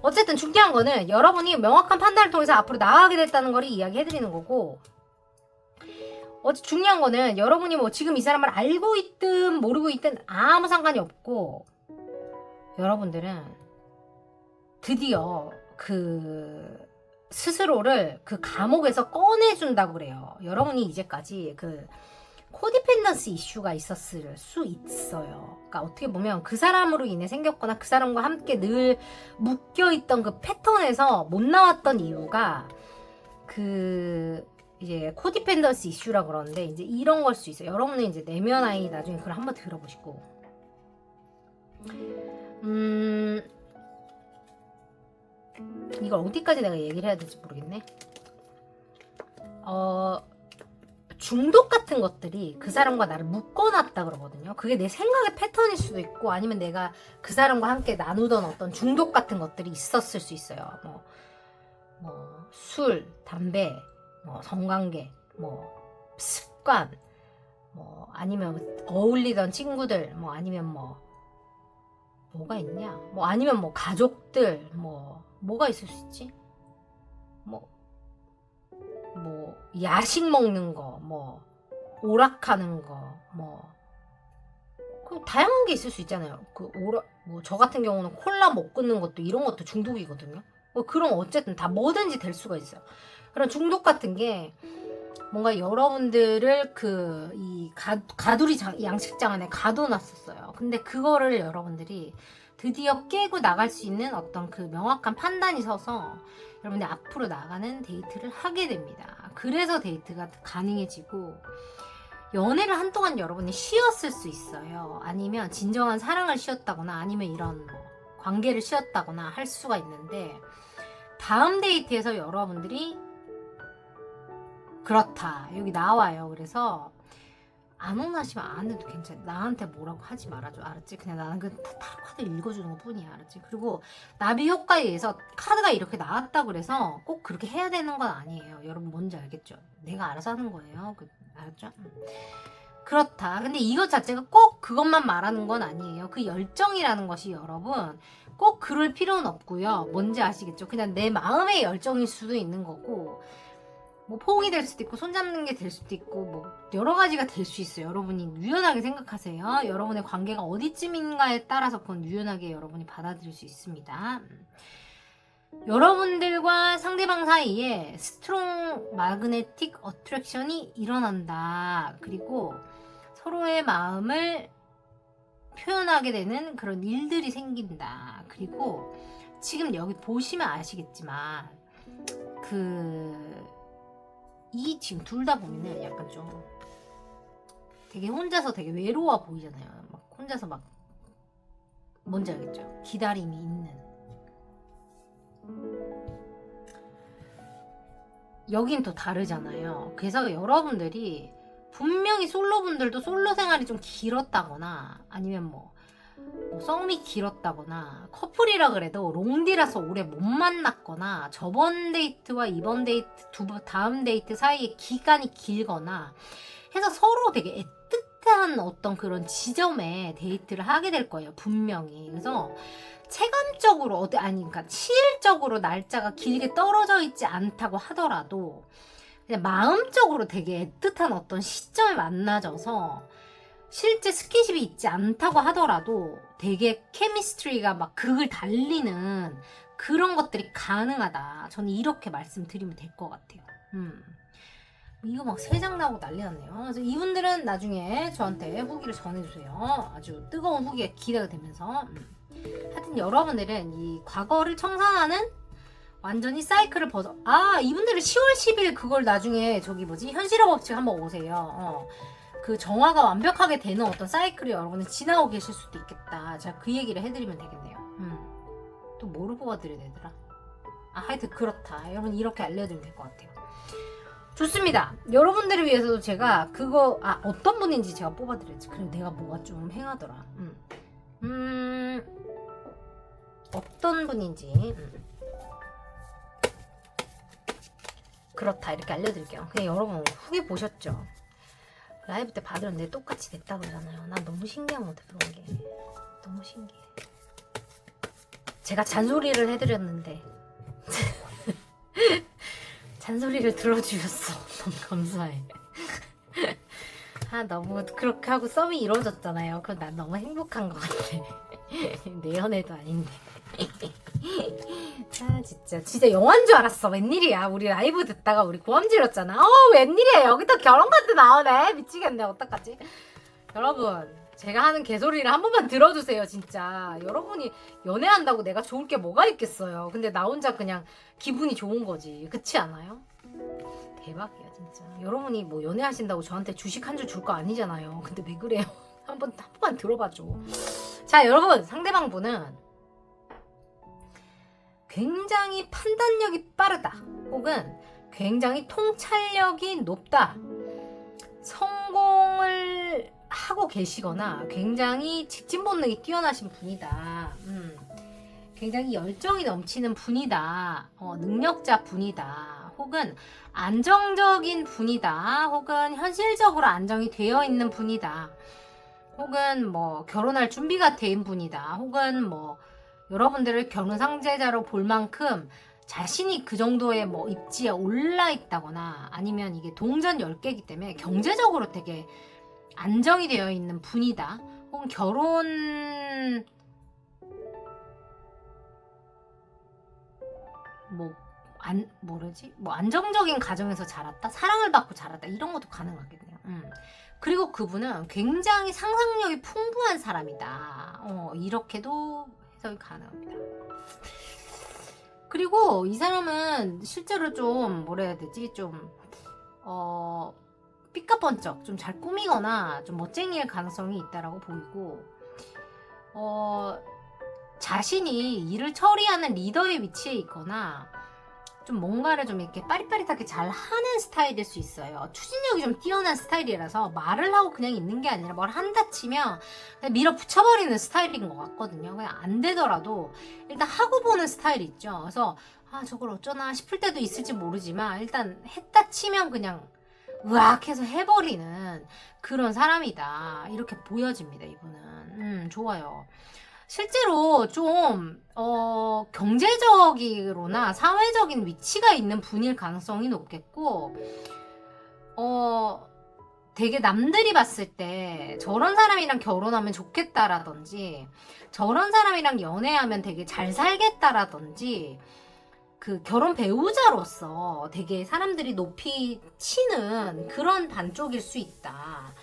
어쨌든 중요한 거는 여러분이 명확한 판단을 통해서 앞으로 나아가게 됐다는 걸 이야기해드리는 거고 중요한 거는 여러분이 뭐 지금 이 사람을 알고 있든 모르고 있든 아무 상관이 없고 여러분들은 드디어 그 스스로를 그 감옥에서 꺼내준다고 그래요. 여러분이 이제까지 그 코디펜던스 이슈가 있었을 수 있어요. 그러니까 어떻게 보면 그 사람으로 인해 생겼거나 그 사람과 함께 늘 묶여있던 그 패턴에서 못 나왔던 이유가 그 이제 코디펜던스 이슈라 그러는데 이제 이런 걸 수 있어요. 여러분은 이제 내면 아이 나중에 그걸 한번 들어보시고 이걸 어디까지 내가 얘기를 해야 될지 모르겠네. 중독 같은 것들이 그 사람과 나를 묶어놨다 그러거든요. 그게 내 생각의 패턴일 수도 있고 아니면 내가 그 사람과 함께 나누던 어떤 중독 같은 것들이 있었을 수 있어요. 술, 담배, 성관계, 습관, 아니면 어울리던 친구들, 아니면 뭐가 있냐? 아니면 가족들, 뭐가 있을 수 있지? 야식 먹는 거, 오락하는 거, 그 다양한 게 있을 수 있잖아요. 저 같은 경우는 콜라 못 끊는 것도 이런 것도 중독이거든요. 그럼 어쨌든 다 뭐든지 될 수가 있어요. 그런 중독 같은 게 뭔가 여러분들을 이 가두리 양식장 안에 가둬놨었어요. 근데 그거를 여러분들이 드디어 깨고 나갈 수 있는 어떤 그 명확한 판단이 서서 여러분이 앞으로 나가는 데이트를 하게 됩니다. 그래서 데이트가 가능해지고 연애를 한동안 여러분이 쉬었을 수 있어요. 아니면 진정한 사랑을 쉬었다거나 아니면 이런 관계를 쉬었다거나 할 수가 있는데 다음 데이트에서 여러분들이 그렇다 여기 나와요. 그래서 안 원하시면 안 해도 괜찮아. 나한테 뭐라고 하지 말아줘. 알았지? 그냥 나는 그 타로 카드 읽어주는 것 뿐이야. 알았지? 그리고 나비 효과에 의해서 카드가 이렇게 나왔다고 그래서 꼭 그렇게 해야 되는 건 아니에요. 여러분 뭔지 알겠죠? 내가 알아서 하는 거예요. 알았죠? 그렇다. 근데 이것 자체가 꼭 그것만 말하는 건 아니에요. 그 열정이라는 것이 여러분 꼭 그럴 필요는 없고요. 뭔지 아시겠죠? 그냥 내 마음의 열정일 수도 있는 거고 포옹이 될 수도 있고 손잡는 게 될 수도 있고 여러 가지가 될 수 있어요. 여러분이 유연하게 생각하세요. 여러분의 관계가 어디쯤인가에 따라서 그건 유연하게 여러분이 받아들일 수 있습니다. 여러분들과 상대방 사이에 스트롱 마그네틱 어트랙션이 일어난다. 그리고 서로의 마음을 표현하게 되는 그런 일들이 생긴다. 그리고 지금 여기 보시면 아시겠지만 지금 둘 다 보면은 약간 좀 되게 혼자서 되게 외로워 보이잖아요. 혼자서 뭔지 알겠죠? 기다림이 있는. 여긴 또 다르잖아요. 그래서 여러분들이 분명히 솔로분들도 솔로 생활이 좀 길었다거나 아니면 썸이 길었다거나 커플이라 그래도 롱디라서 오래 못 만났거나 저번 데이트와 이번 데이트 다음 데이트 사이에 기간이 길거나 해서 서로 되게 애틋한 어떤 그런 지점에 데이트를 하게 될 거예요. 분명히. 그래서 체감적으로 그러니까 시일적으로 날짜가 길게 떨어져 있지 않다고 하더라도 그냥 마음적으로 되게 애틋한 어떤 시점에 만나져서 실제 스킨십이 있지 않다고 하더라도 되게 케미스트리가 극을 달리는 그런 것들이 가능하다. 저는 이렇게 말씀드리면 될 것 같아요. 이거 3장 나오고 난리 났네요. 그래서 이분들은 나중에 저한테 후기를 전해주세요. 아주 뜨거운 후기가 기대가 되면서. 하여튼 여러분들은 이 과거를 청산하는 완전히 사이클을 이분들은 10월 10일 그걸 나중에 현실화 법칙 한번 오세요. 그 정화가 완벽하게 되는 어떤 사이클이 여러분은 지나고 계실 수도 있겠다. 제가 그 얘기를 해드리면 되겠네요. 또 뭐를 뽑아드려야 되더라? 하여튼 그렇다. 여러분 이렇게 알려드리면 될 것 같아요. 좋습니다. 여러분들을 위해서도 제가 어떤 분인지 제가 뽑아드렸지. 그럼 내가 뭐가 좀 행하더라. 어떤 분인지 그렇다 이렇게 알려드릴게요. 그냥 여러분 후기 보셨죠? 라이브 때 받으는데 똑같이 됐다 그러잖아요. 난 너무 신기한 것 같아. 그런 게 너무 신기해. 제가 잔소리를 해드렸는데 잔소리를 들어주셨어. 너무 감사해. 너무 그렇게 하고 썸이 이루어졌잖아요. 그럼 난 너무 행복한 것 같아. 내 연애도 아닌데. 아 진짜 영화인 줄 알았어. 웬일이야. 우리 라이브 듣다가 우리 고함 지렀잖아. 웬일이야. 여기다 결혼 카드 나오네. 미치겠네. 어떡하지? 여러분 제가 하는 개소리를 한 번만 들어주세요. 진짜 여러분이 연애한다고 내가 좋을 게 뭐가 있겠어요. 근데 나 혼자 그냥 기분이 좋은 거지. 그렇지 않아요? 대박이야 진짜. 여러분이 뭐 연애하신다고 저한테 주식 한 줄 줄 거 아니잖아요. 근데 왜 그래요? 한 번만 들어봐줘. 자 여러분 상대방 분은 굉장히 판단력이 빠르다 혹은 굉장히 통찰력이 높다, 성공을 하고 계시거나 굉장히 직진 본능이 뛰어나신 분이다, 굉장히 열정이 넘치는 분이다, 능력자 분이다, 혹은 안정적인 분이다, 혹은 현실적으로 안정이 되어 있는 분이다, 혹은 뭐 결혼할 준비가 된 분이다, 혹은 뭐 여러분들을 결혼 상대자로 볼 만큼 자신이 그 정도의 뭐 입지에 올라 있다거나 아니면 이게 동전 10개이기 때문에 경제적으로 되게 안정이 되어 있는 분이다. 혹은 결혼 뭐 안정적인 가정에서 자랐다, 사랑을 받고 자랐다 이런 것도 가능하겠네요. 그리고 그분은 굉장히 상상력이 풍부한 사람이다. 이렇게도 해석이 가능합니다. 그리고 이 사람은 실제로 좀 뭐라 해야 되지? 좀 삐까번쩍 좀 잘 꾸미거나 좀 멋쟁이일 가능성이 있다라고 보이고, 자신이 일을 처리하는 리더의 위치에 있거나 좀 뭔가를 좀 이렇게 빠릿빠릿하게 잘 하는 스타일일 수 있어요. 추진력이 좀 뛰어난 스타일이라서 말을 하고 그냥 있는 게 아니라 뭘 한다 치면 그냥 밀어붙여버리는 스타일인 것 같거든요. 그냥 안 되더라도 일단 하고 보는 스타일이 있죠. 그래서 저걸 어쩌나 싶을 때도 있을지 모르지만 일단 했다 치면 그냥 으악 해서 해버리는 그런 사람이다. 이렇게 보여집니다. 이분은. 좋아요. 실제로 좀 경제적으로나 사회적인 위치가 있는 분일 가능성이 높겠고, 되게 남들이 봤을 때 저런 사람이랑 결혼하면 좋겠다라든지 저런 사람이랑 연애하면 되게 잘 살겠다라든지 그 결혼 배우자로서 되게 사람들이 높이 치는 그런 반쪽일 수 있다.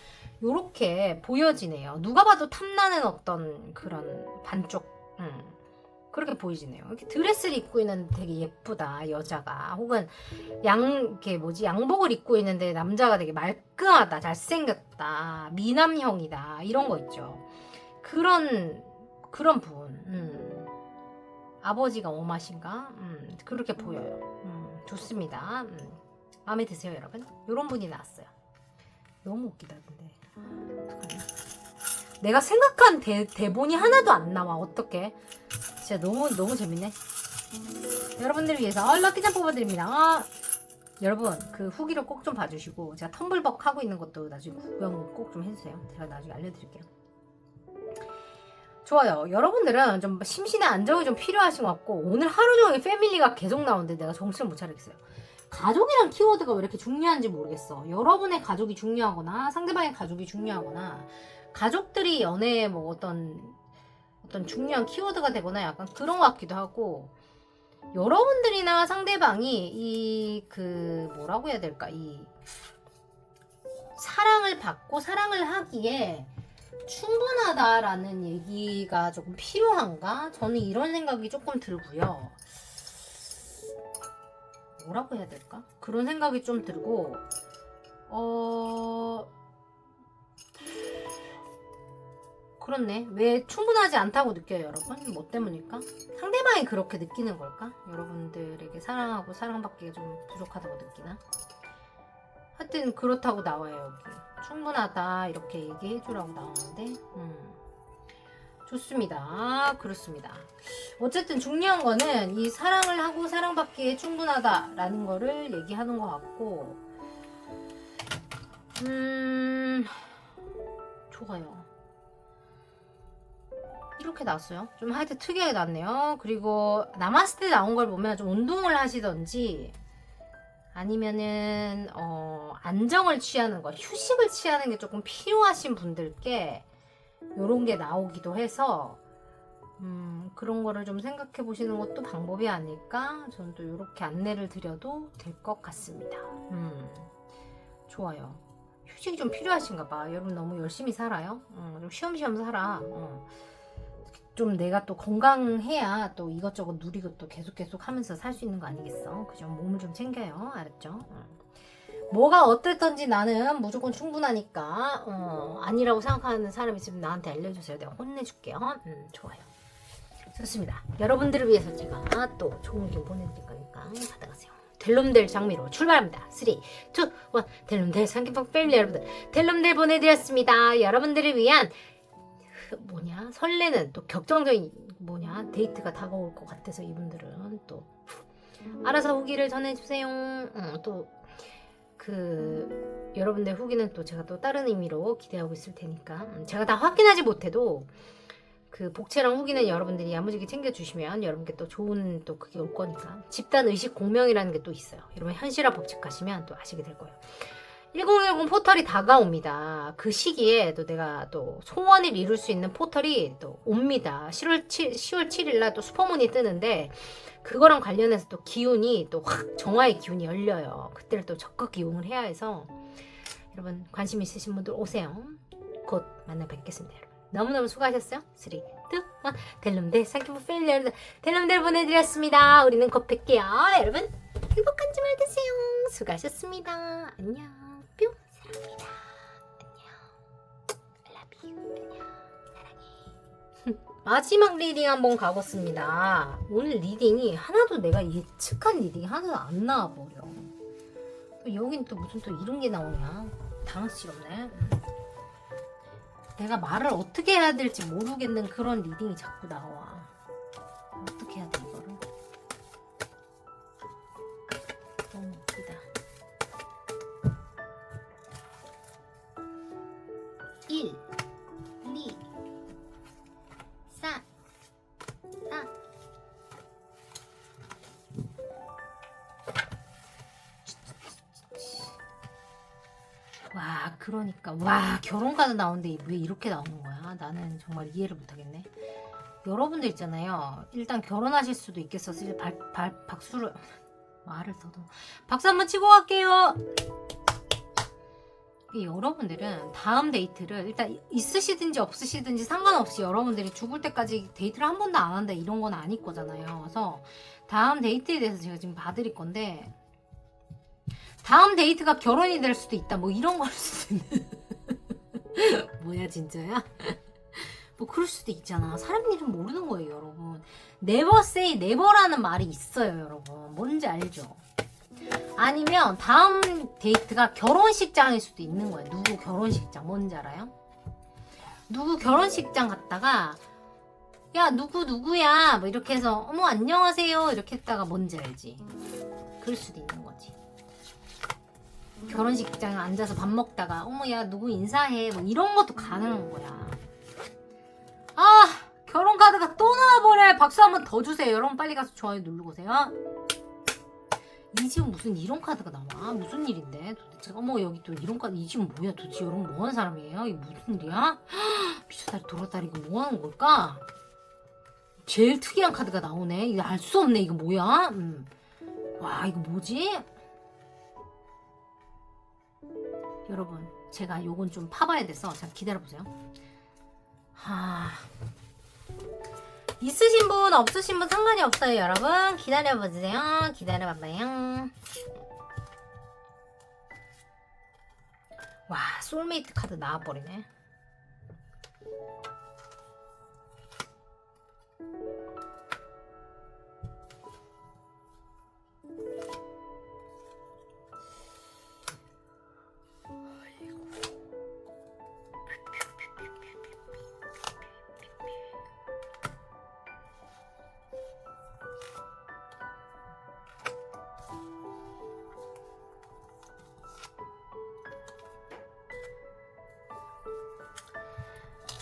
요렇게 보여지네요. 누가 봐도 탐나는 어떤 그런 반쪽, 그렇게 보이지네요. 이렇게 드레스를 입고 있는데 되게 예쁘다, 여자가. 혹은 양복을 입고 있는데 남자가 되게 말끔하다, 잘생겼다, 미남형이다, 이런 거 있죠. 그런 분. 아버지가 엄하신가? 그렇게 보여요. 좋습니다. 마음에 드세요, 여러분? 요런 분이 나왔어요. 너무 웃기다, 근데. 어떡하냐. 내가 생각한 대본이 하나도 안 나와. 어떡해. 진짜 너무 재밌네. 여러분들을 위해서 럭키짱 뽑아드립니다. 여러분 그 후기를 꼭 좀 봐주시고 제가 텀블벅 하고 있는 것도 나중에 구경 꼭 좀 해주세요. 제가 나중에 알려드릴게요. 좋아요. 여러분들은 좀 심신의 안정이 좀 필요하신 것 같고, 오늘 하루 종일 패밀리가 계속 나오는데 내가 정신을 못 차리겠어요. 가족이란 키워드가 왜 이렇게 중요한지 모르겠어. 여러분의 가족이 중요하거나 상대방의 가족이 중요하거나 가족들이 연애에 뭐 어떤 중요한 키워드가 되거나 약간 그런 것 같기도 하고, 여러분들이나 상대방이 뭐라고 해야 될까, 이 사랑을 받고 사랑을 하기에 충분하다라는 얘기가 조금 필요한가? 저는 이런 생각이 조금 들고요. 뭐라고 해야 될까? 그런 생각이 좀 들고, 그렇네. 왜 충분하지 않다고 느껴요, 여러분? 뭐 때문일까? 상대방이 그렇게 느끼는 걸까? 여러분들에게 사랑하고 사랑받기가 좀 부족하다고 느끼나? 하여튼 그렇다고 나와요, 여기. 충분하다 이렇게 얘기해주라고 나오는데, 좋습니다. 그렇습니다. 어쨌든 중요한 거는 이 사랑을 하고 사랑받기에 충분하다라는 거를 얘기하는 것 같고, 좋아요. 이렇게 나왔어요. 좀 하여튼 특이하게 나왔네요. 그리고 남았을 때 나온 걸 보면 좀 운동을 하시던지 아니면은 안정을 취하는 거, 휴식을 취하는 게 조금 필요하신 분들께 요런 게 나오기도 해서 그런 거를 좀 생각해 보시는 것도 방법이 아닐까? 저는 또 이렇게 안내를 드려도 될 것 같습니다. 좋아요. 휴식이 좀 필요하신가 봐. 여러분 너무 열심히 살아요. 좀 쉬엄쉬엄 살아. 좀 내가 또 건강해야 또 이것저것 누리고 또 계속 하면서 살 수 있는 거 아니겠어? 그죠? 몸을 좀 챙겨요. 알았죠? 뭐가 어땠던지 나는 무조건 충분하니까 아니라고 생각하는 사람 있으면 나한테 알려주세요. 내가 혼내줄게요. 좋아요. 좋습니다. 여러분들을 위해서 제가 또 좋은 기운 보내드릴 거니까 받아가세요. 델롬델 장미로 출발합니다. 3, 2, 1 델롬델 상기방 패밀리 여러분들 델롬델 보내드렸습니다. 여러분들을 위한 설레는 또 격정적인 데이트가 다가올 것 같아서 이분들은 또 알아서 후기를 전해주세요. 또 여러분들 후기는 또 제가 또 다른 의미로 기대하고 있을 테니까 제가 다 확인하지 못해도 복채랑 후기는 여러분들이 야무지게 챙겨주시면 여러분께 또 좋은 또 그게 올 거니까 집단 의식 공명이라는 게 또 있어요. 여러분 현실화 법칙 가시면 또 아시게 될 거예요. 1010 포털이 다가옵니다. 그 시기에 또 내가 또 소원을 이룰 수 있는 포털이 또 옵니다. 10월 7일 날 또 슈퍼문이 뜨는데 그거랑 관련해서 또 기운이 또 확 정화의 기운이 열려요. 그때를 또 적극 이용을 해야 해서 여러분 관심 있으신 분들 오세요. 곧 만나 뵙겠습니다. 여러분. 너무너무 수고하셨어요. 3, 2, 1 델롬델 상키포 패밀리 여러분 델롬델 보내드렸습니다. 우리는 곧 뵐게요. 여러분 행복한 주말 되세요. 수고하셨습니다. 안녕. 뿅 사랑합니다. 안녕. I love you. 안녕. 사랑해. 마지막 리딩 한번 가봤습니다. 오늘 리딩이 하나도 내가 예측한 리딩이 하나도 안 나와버려. 여긴 또 무슨 또 이런 게 나오냐. 당황스럽네. 내가 말을 어떻게 해야 될지 모르겠는 그런 리딩이 자꾸 나와. 어떻게 해야 돼 이거를? 너무 웃기다. 1, 2, 3, 4. 와, 그러니까 와 결혼 카드 나오는데 왜 이렇게 나오는 거야? 나는 정말 이해를 못하겠네. 여러분들 있잖아요. 일단 결혼하실 수도 있겠어서 박수를 말을 써도 박수 한번 치고 갈게요. 여러분들은 다음 데이트를 일단 있으시든지 없으시든지 상관없이 여러분들이 죽을 때까지 데이트를 한 번도 안 한다 이런 건 아닐 거잖아요. 그래서 다음 데이트에 대해서 제가 지금 봐드릴 건데 다음 데이트가 결혼이 될 수도 있다 뭐 이런 걸 수도 있는 뭐야 진짜야? 뭐 그럴 수도 있잖아. 사람 일은 모르는 거예요 여러분. never say never라는 말이 있어요 여러분. 뭔지 알죠? 아니면 다음 데이트가 결혼식장일 수도 있는 거예요. 누구 결혼식장 뭔지 알아요? 누구 결혼식장 갔다가 야 누구야 뭐 이렇게 해서 어머 안녕하세요 이렇게 했다가 뭔지 알지? 그럴 수도 있는 거지. 결혼식장에 앉아서 밥 먹다가 어머 야 누구 인사해 뭐 이런 것도 가능한 거야. 아 결혼 카드가 또 나와버려요. 박수 한번 더 주세요. 여러분 빨리 가서 좋아요 누르고 오세요. 이 집은 무슨 이런 카드가 나와? 무슨 일인데 도대체? 어머 여기 또 이런 카드 이 집은 뭐야 도대체? 여러분 뭐하는 사람이에요? 이게 무슨 일이야? 미쳐다리 돌아다리 이거 뭐하는 걸까? 제일 특이한 카드가 나오네. 이거 알 수 없네. 이거 뭐야? 와 이거 뭐지? 여러분 제가 요건 좀 파봐야 돼서 자 기다려보세요. 있으신 분 없으신 분 상관이 없어요 여러분. 기다려보세요. 기다려봐봐요. 와 소울메이트 카드 나와버리네.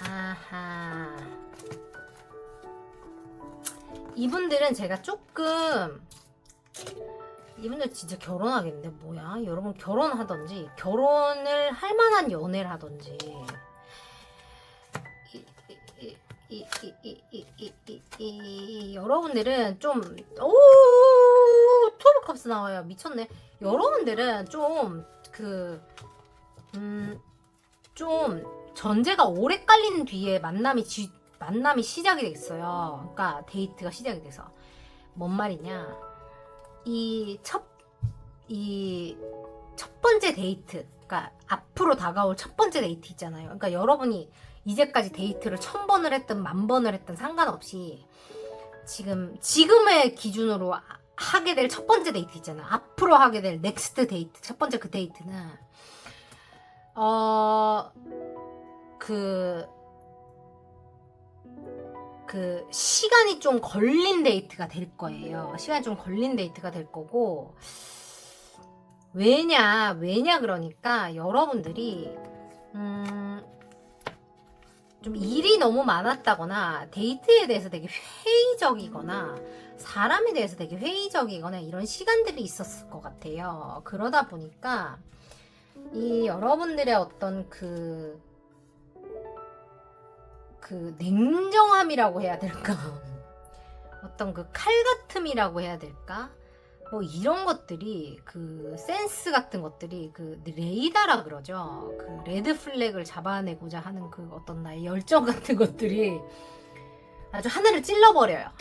아하. 이분들은 제가 조금 이분들 진짜 결혼하겠는데 뭐야? 여러분 결혼하던지 결혼을 할 만한 연애를 하던지 여러분들은 좀, 투어컵스 나와요. 미쳤네. 여러분들은 좀, 좀 전제가 오래 깔린 뒤에 만남이 시작이 됐어요. 그러니까 데이트가 시작이 돼서. 뭔 말이냐. 이 첫 번째 데이트, 그러니까 앞으로 다가올 첫 번째 데이트 있잖아요. 그러니까 여러분이 이제까지 데이트를 1000번을 했든 10,000번을 했든 상관없이 지금의 기준으로 하게 될 첫 번째 데이트 있잖아요. 앞으로 하게 될 넥스트 데이트, 첫 번째 그 데이트는 시간이 좀 걸린 데이트가 될 거예요. 시간이 좀 걸린 데이트가 될 거고, 왜냐 그러니까 여러분들이 좀 일이 너무 많았다거나 데이트에 대해서 되게 회의적이거나 사람에 대해서 되게 회의적이거나 이런 시간들이 있었을 것 같아요. 그러다 보니까 이 여러분들의 어떤 그 냉정함이라고 해야 될까? 어떤 그 칼같음이라고 해야 될까? 뭐 이런 것들이 그 센스 같은 것들이 그 레이더라 그러죠. 그 레드 플래그를 잡아내고자 하는 그 어떤 나의 열정 같은 것들이 아주 하늘을 찔러버려요.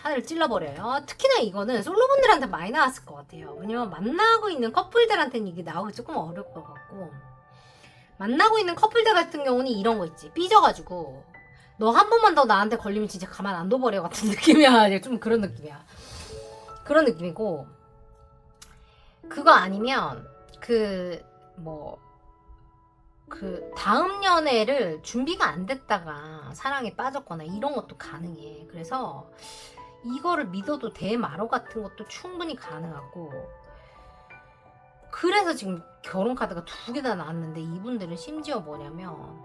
특히나 이거는 솔로분들한테 많이 나왔을 것 같아요. 왜냐면 만나고 있는 커플들한테는 이게 나오기 조금 어려울 것 같고, 만나고 있는 커플들 같은 경우는 이런 거 있지. 삐져가지고 너 한 번만 더 나한테 걸리면 진짜 가만 안 둬버려 같은 느낌이야. 좀 그런 느낌이야. 그런 느낌이고, 그거 아니면 다음 연애를 준비가 안 됐다가 사랑에 빠졌거나 이런 것도 가능해. 그래서 이거를 믿어도 돼 마로 같은 것도 충분히 가능하고, 그래서 지금 결혼 카드가 2개나 나왔는데, 이분들은 심지어 뭐냐면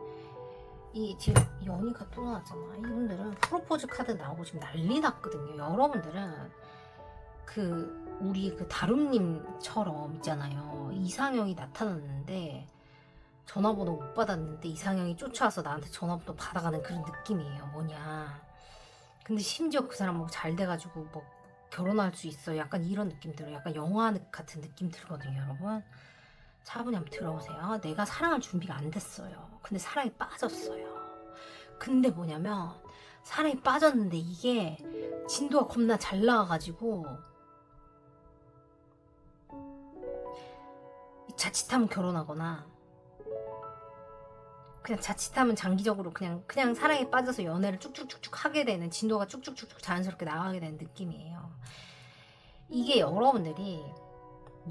지금 연희가 또 나왔잖아. 이분들은 프로포즈 카드 나오고 지금 난리 났거든요. 여러분들은 우리 다룸님처럼 있잖아요. 이상형이 나타났는데 전화번호 못 받았는데 이상형이 쫓아와서 나한테 전화번호 받아가는 그런 느낌이에요. 뭐냐. 근데 심지어 그 사람하고 잘 돼가지고 뭐 결혼할 수 있어. 약간 이런 느낌 들어요. 약간 영화 같은 느낌 들거든요, 여러분. 차분히 한번 들어보세요. 내가 사랑할 준비가 안 됐어요. 근데 사랑에 빠졌어요. 근데 뭐냐면 사랑에 빠졌는데 이게 진도가 겁나 잘 나와가지고 자칫하면 결혼하거나 그냥 자칫하면 장기적으로 그냥 사랑에 빠져서 연애를 쭉쭉쭉쭉 하게 되는, 진도가 쭉쭉쭉쭉 자연스럽게 나가게 되는 느낌이에요. 이게 여러분들이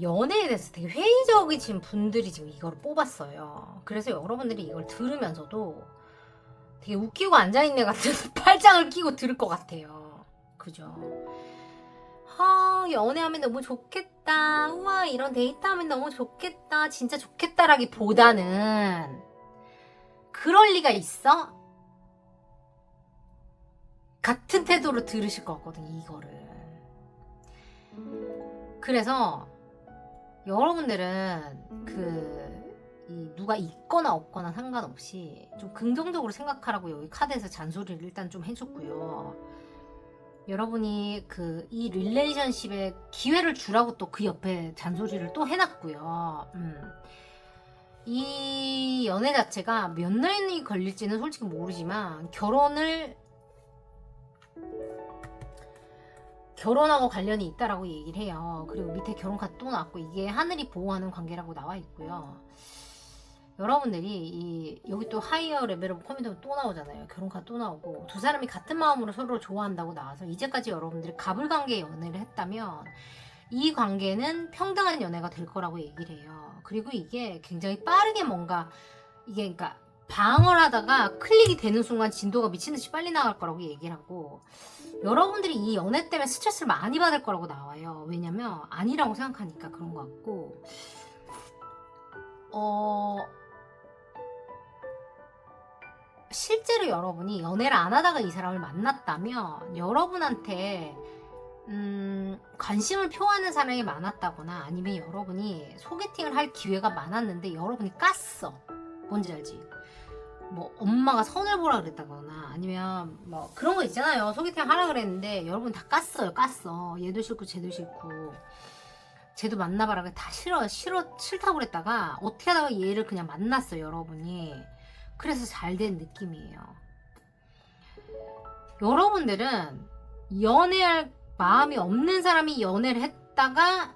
연애에 대해서 되게 회의적이신 분들이 지금 이걸 뽑았어요. 그래서 여러분들이 이걸 들으면서도 되게 웃기고 앉아있네 같은 팔짱을 끼고 들을 것 같아요. 그죠? 연애하면 너무 좋겠다. 우와, 이런 데이트하면 너무 좋겠다. 진짜 좋겠다라기보다는 그럴 리가 있어? 같은 태도로 들으실 것 같거든요, 이거를. 그래서 여러분들은 누가 있거나 없거나 상관없이 좀 긍정적으로 생각하라고 여기 카드에서 잔소리를 일단 좀 해줬고요. 여러분이 이 릴레이션십에 기회를 주라고 또 그 옆에 잔소리를 또 해놨고요. 이 연애 자체가 몇 년이 걸릴지는 솔직히 모르지만 결혼하고 관련이 있다라고 얘기를 해요. 그리고 밑에 결혼 카드 또 나왔고, 이게 하늘이 보호하는 관계라고 나와 있고요. 여러분들이 여기 또 하이어 레벨 오브 커미트먼트 또 나오잖아요. 결혼 카드 또 나오고, 두 사람이 같은 마음으로 서로를 좋아한다고 나와서 이제까지 여러분들이 가불관계의 연애를 했다면 이 관계는 평등한 연애가 될 거라고 얘기를 해요. 그리고 이게 굉장히 빠르게 뭔가 이게 그러니까 방어를 하다가 클릭이 되는 순간 진도가 미친듯이 빨리 나갈 거라고 얘기를 하고, 여러분들이 이 연애 때문에 스트레스를 많이 받을 거라고 나와요. 왜냐면 아니라고 생각하니까 그런 것 같고, 실제로 여러분이 연애를 안 하다가 이 사람을 만났다면 여러분한테 관심을 표하는 사람이 많았다거나, 아니면 여러분이 소개팅을 할 기회가 많았는데 여러분이 깠어. 뭔지 알지? 뭐 엄마가 선을 보라 그랬다거나 아니면 뭐 그런 거 있잖아요. 소개팅 하라 그랬는데 여러분 다 깠어요. 깠어. 얘도 싫고 쟤도 싫고 쟤도 만나봐라. 다 싫다고 그랬다가 어떻게 하다가 얘를 그냥 만났어요. 여러분이. 그래서 잘 된 느낌이에요. 여러분들은 연애할 마음이 없는 사람이 연애를 했다가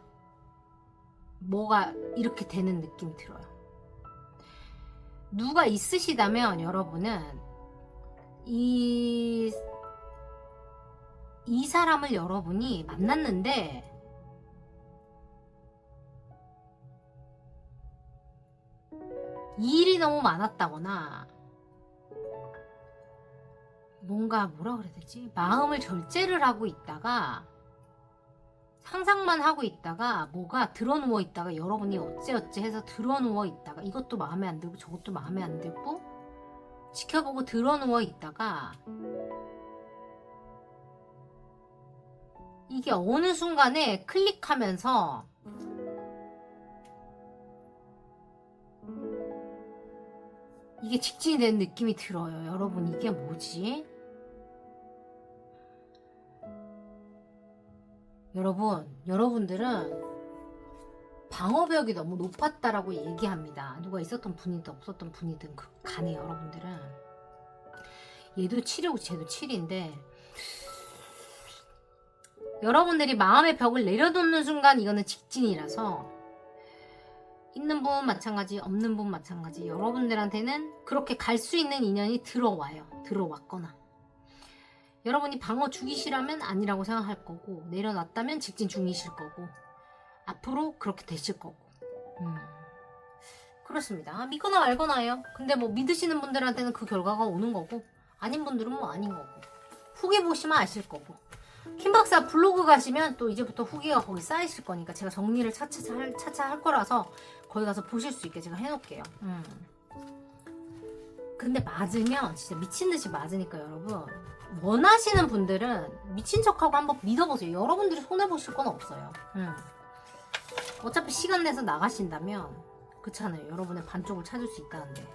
뭐가 이렇게 되는 느낌이 들어요. 누가 있으시다면 여러분은 이 사람을 여러분이 만났는데 일이 너무 많았다거나 뭔가 뭐라 그래야 되지? 마음을 절제를 하고 있다가 상상만 하고 있다가 뭐가 드러누워 있다가 여러분이 어찌어찌 해서 드러누워 있다가 이것도 마음에 안 들고 저것도 마음에 안 들고 지켜보고 드러누워 있다가 이게 어느 순간에 클릭하면서 이게 직진이 되는 느낌이 들어요. 여러분 이게 뭐지? 여러분들은 방어벽이 너무 높았다라고 얘기합니다. 누가 있었던 분이든 없었던 분이든 그 간에 여러분들은 얘도 7이고 쟤도 7인데 여러분들이 마음의 벽을 내려놓는 순간 이거는 직진이라서 있는 분 마찬가지 없는 분 마찬가지 여러분들한테는 그렇게 갈 수 있는 인연이 들어왔거나 여러분이 방어 중이시라면 아니라고 생각할 거고 내려놨다면 직진 중이실 거고 앞으로 그렇게 되실 거고 그렇습니다. 믿거나 말거나예요. 근데 뭐 믿으시는 분들한테는 그 결과가 오는 거고 아닌 분들은 뭐 아닌 거고 후기 보시면 아실 거고 킴박사 블로그 가시면 또 이제부터 후기가 거기 쌓이실 거니까 제가 정리를 차차 할 거라서 거기 가서 보실 수 있게 제가 해놓을게요. 근데 맞으면 진짜 미친듯이 맞으니까 여러분 원하시는 분들은 미친 척하고 한번 믿어보세요. 여러분들이 손해보실 건 없어요. 어차피 시간 내서 나가신다면 그렇잖아요. 여러분의 반쪽을 찾을 수 있다는데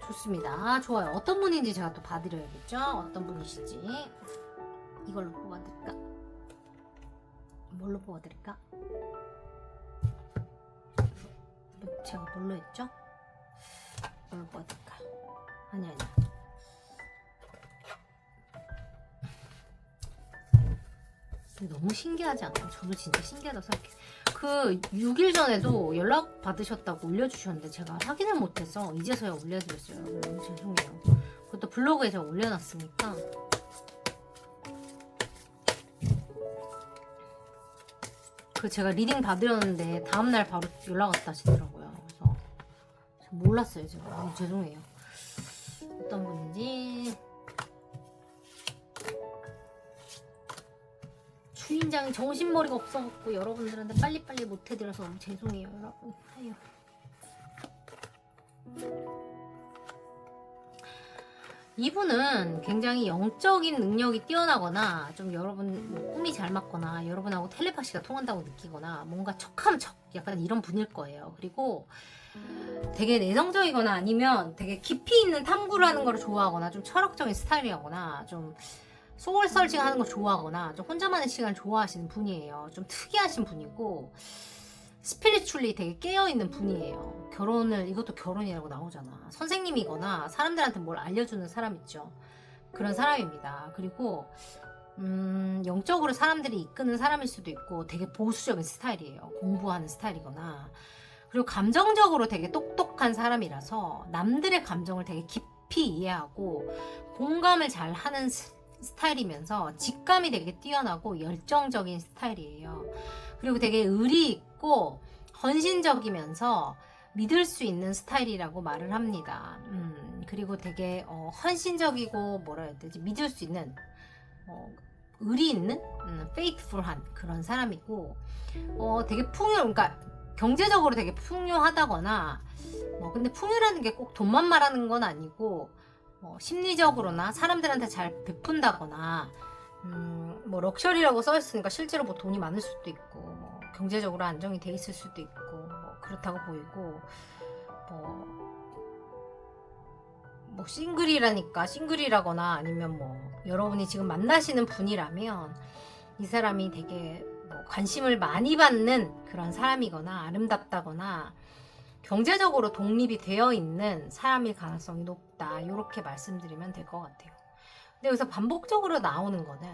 좋습니다. 좋아요. 어떤 분인지 제가 또 봐드려야겠죠. 어떤 분이실지 이걸로 뽑아드릴까? 뭘로 뽑아드릴까? 제가 뭘로 했죠? 뭘로 뽑아드릴까? 아니 너무 신기하지 않아요? 저도 진짜 신기하다고 생각해요. 그 6일 전에도 연락 받으셨다고 올려주셨는데 제가 확인을 못해서 이제서야 올려드렸어요. 너무 죄송해요. 그것도 블로그에 제가 올려놨으니까 그 제가 리딩 받으려는데 다음날 바로 연락 왔다 하시더라고요. 그래서 몰랐어요. 제가 너무 죄송해요. 어떤 분인지 주인장이 정신머리가 없어갖고 여러분들한테 빨리빨리 못해드려서 너무 죄송해요 여러분. 아유. 이분은 굉장히 영적인 능력이 뛰어나거나 좀 여러분 뭐 꿈이 잘 맞거나 여러분하고 텔레파시가 통한다고 느끼거나 뭔가 척하면 척 약간 이런 분일 거예요. 그리고 되게 내성적이거나 아니면 되게 깊이 있는 탐구를 하는 걸 좋아하거나 좀 철학적인 스타일이거나 좀 소울 서칭 하는 거 좋아하거나 좀 혼자만의 시간을 좋아하시는 분이에요. 좀 특이하신 분이고 스피리추얼리 되게 깨어있는 분이에요. 이것도 결혼이라고 나오잖아. 선생님이거나 사람들한테 뭘 알려주는 사람 있죠. 그런 사람입니다. 그리고 영적으로 사람들이 이끄는 사람일 수도 있고 되게 보수적인 스타일이에요. 공부하는 스타일이거나 그리고 감정적으로 되게 똑똑한 사람이라서 남들의 감정을 되게 깊이 이해하고 공감을 잘 하는 스타일이면서 직감이 되게 뛰어나고 열정적인 스타일이에요. 그리고 되게 의리 있고 헌신적이면서 믿을 수 있는 스타일이라고 말을 합니다. 그리고 되게 헌신적이고 뭐라 해야 되지? 믿을 수 있는 의리 있는 faithful한 그런 사람이고 되게 그러니까 경제적으로 되게 풍요하다거나 근데 풍요라는 게 꼭 돈만 말하는 건 아니고 심리적으로나 사람들한테 잘 베푼다거나 뭐 럭셔리라고 써있으니까 실제로 뭐 돈이 많을 수도 있고 뭐 경제적으로 안정이 돼 있을 수도 있고 뭐 그렇다고 보이고 뭐 싱글이라거나 아니면 뭐 여러분이 지금 만나시는 분이라면 이 사람이 되게 뭐 관심을 많이 받는 그런 사람이거나 아름답다거나 경제적으로 독립이 되어 있는 사람일 가능성이 높다. 이렇게 말씀드리면 될 것 같아요. 근데 여기서 반복적으로 나오는 거는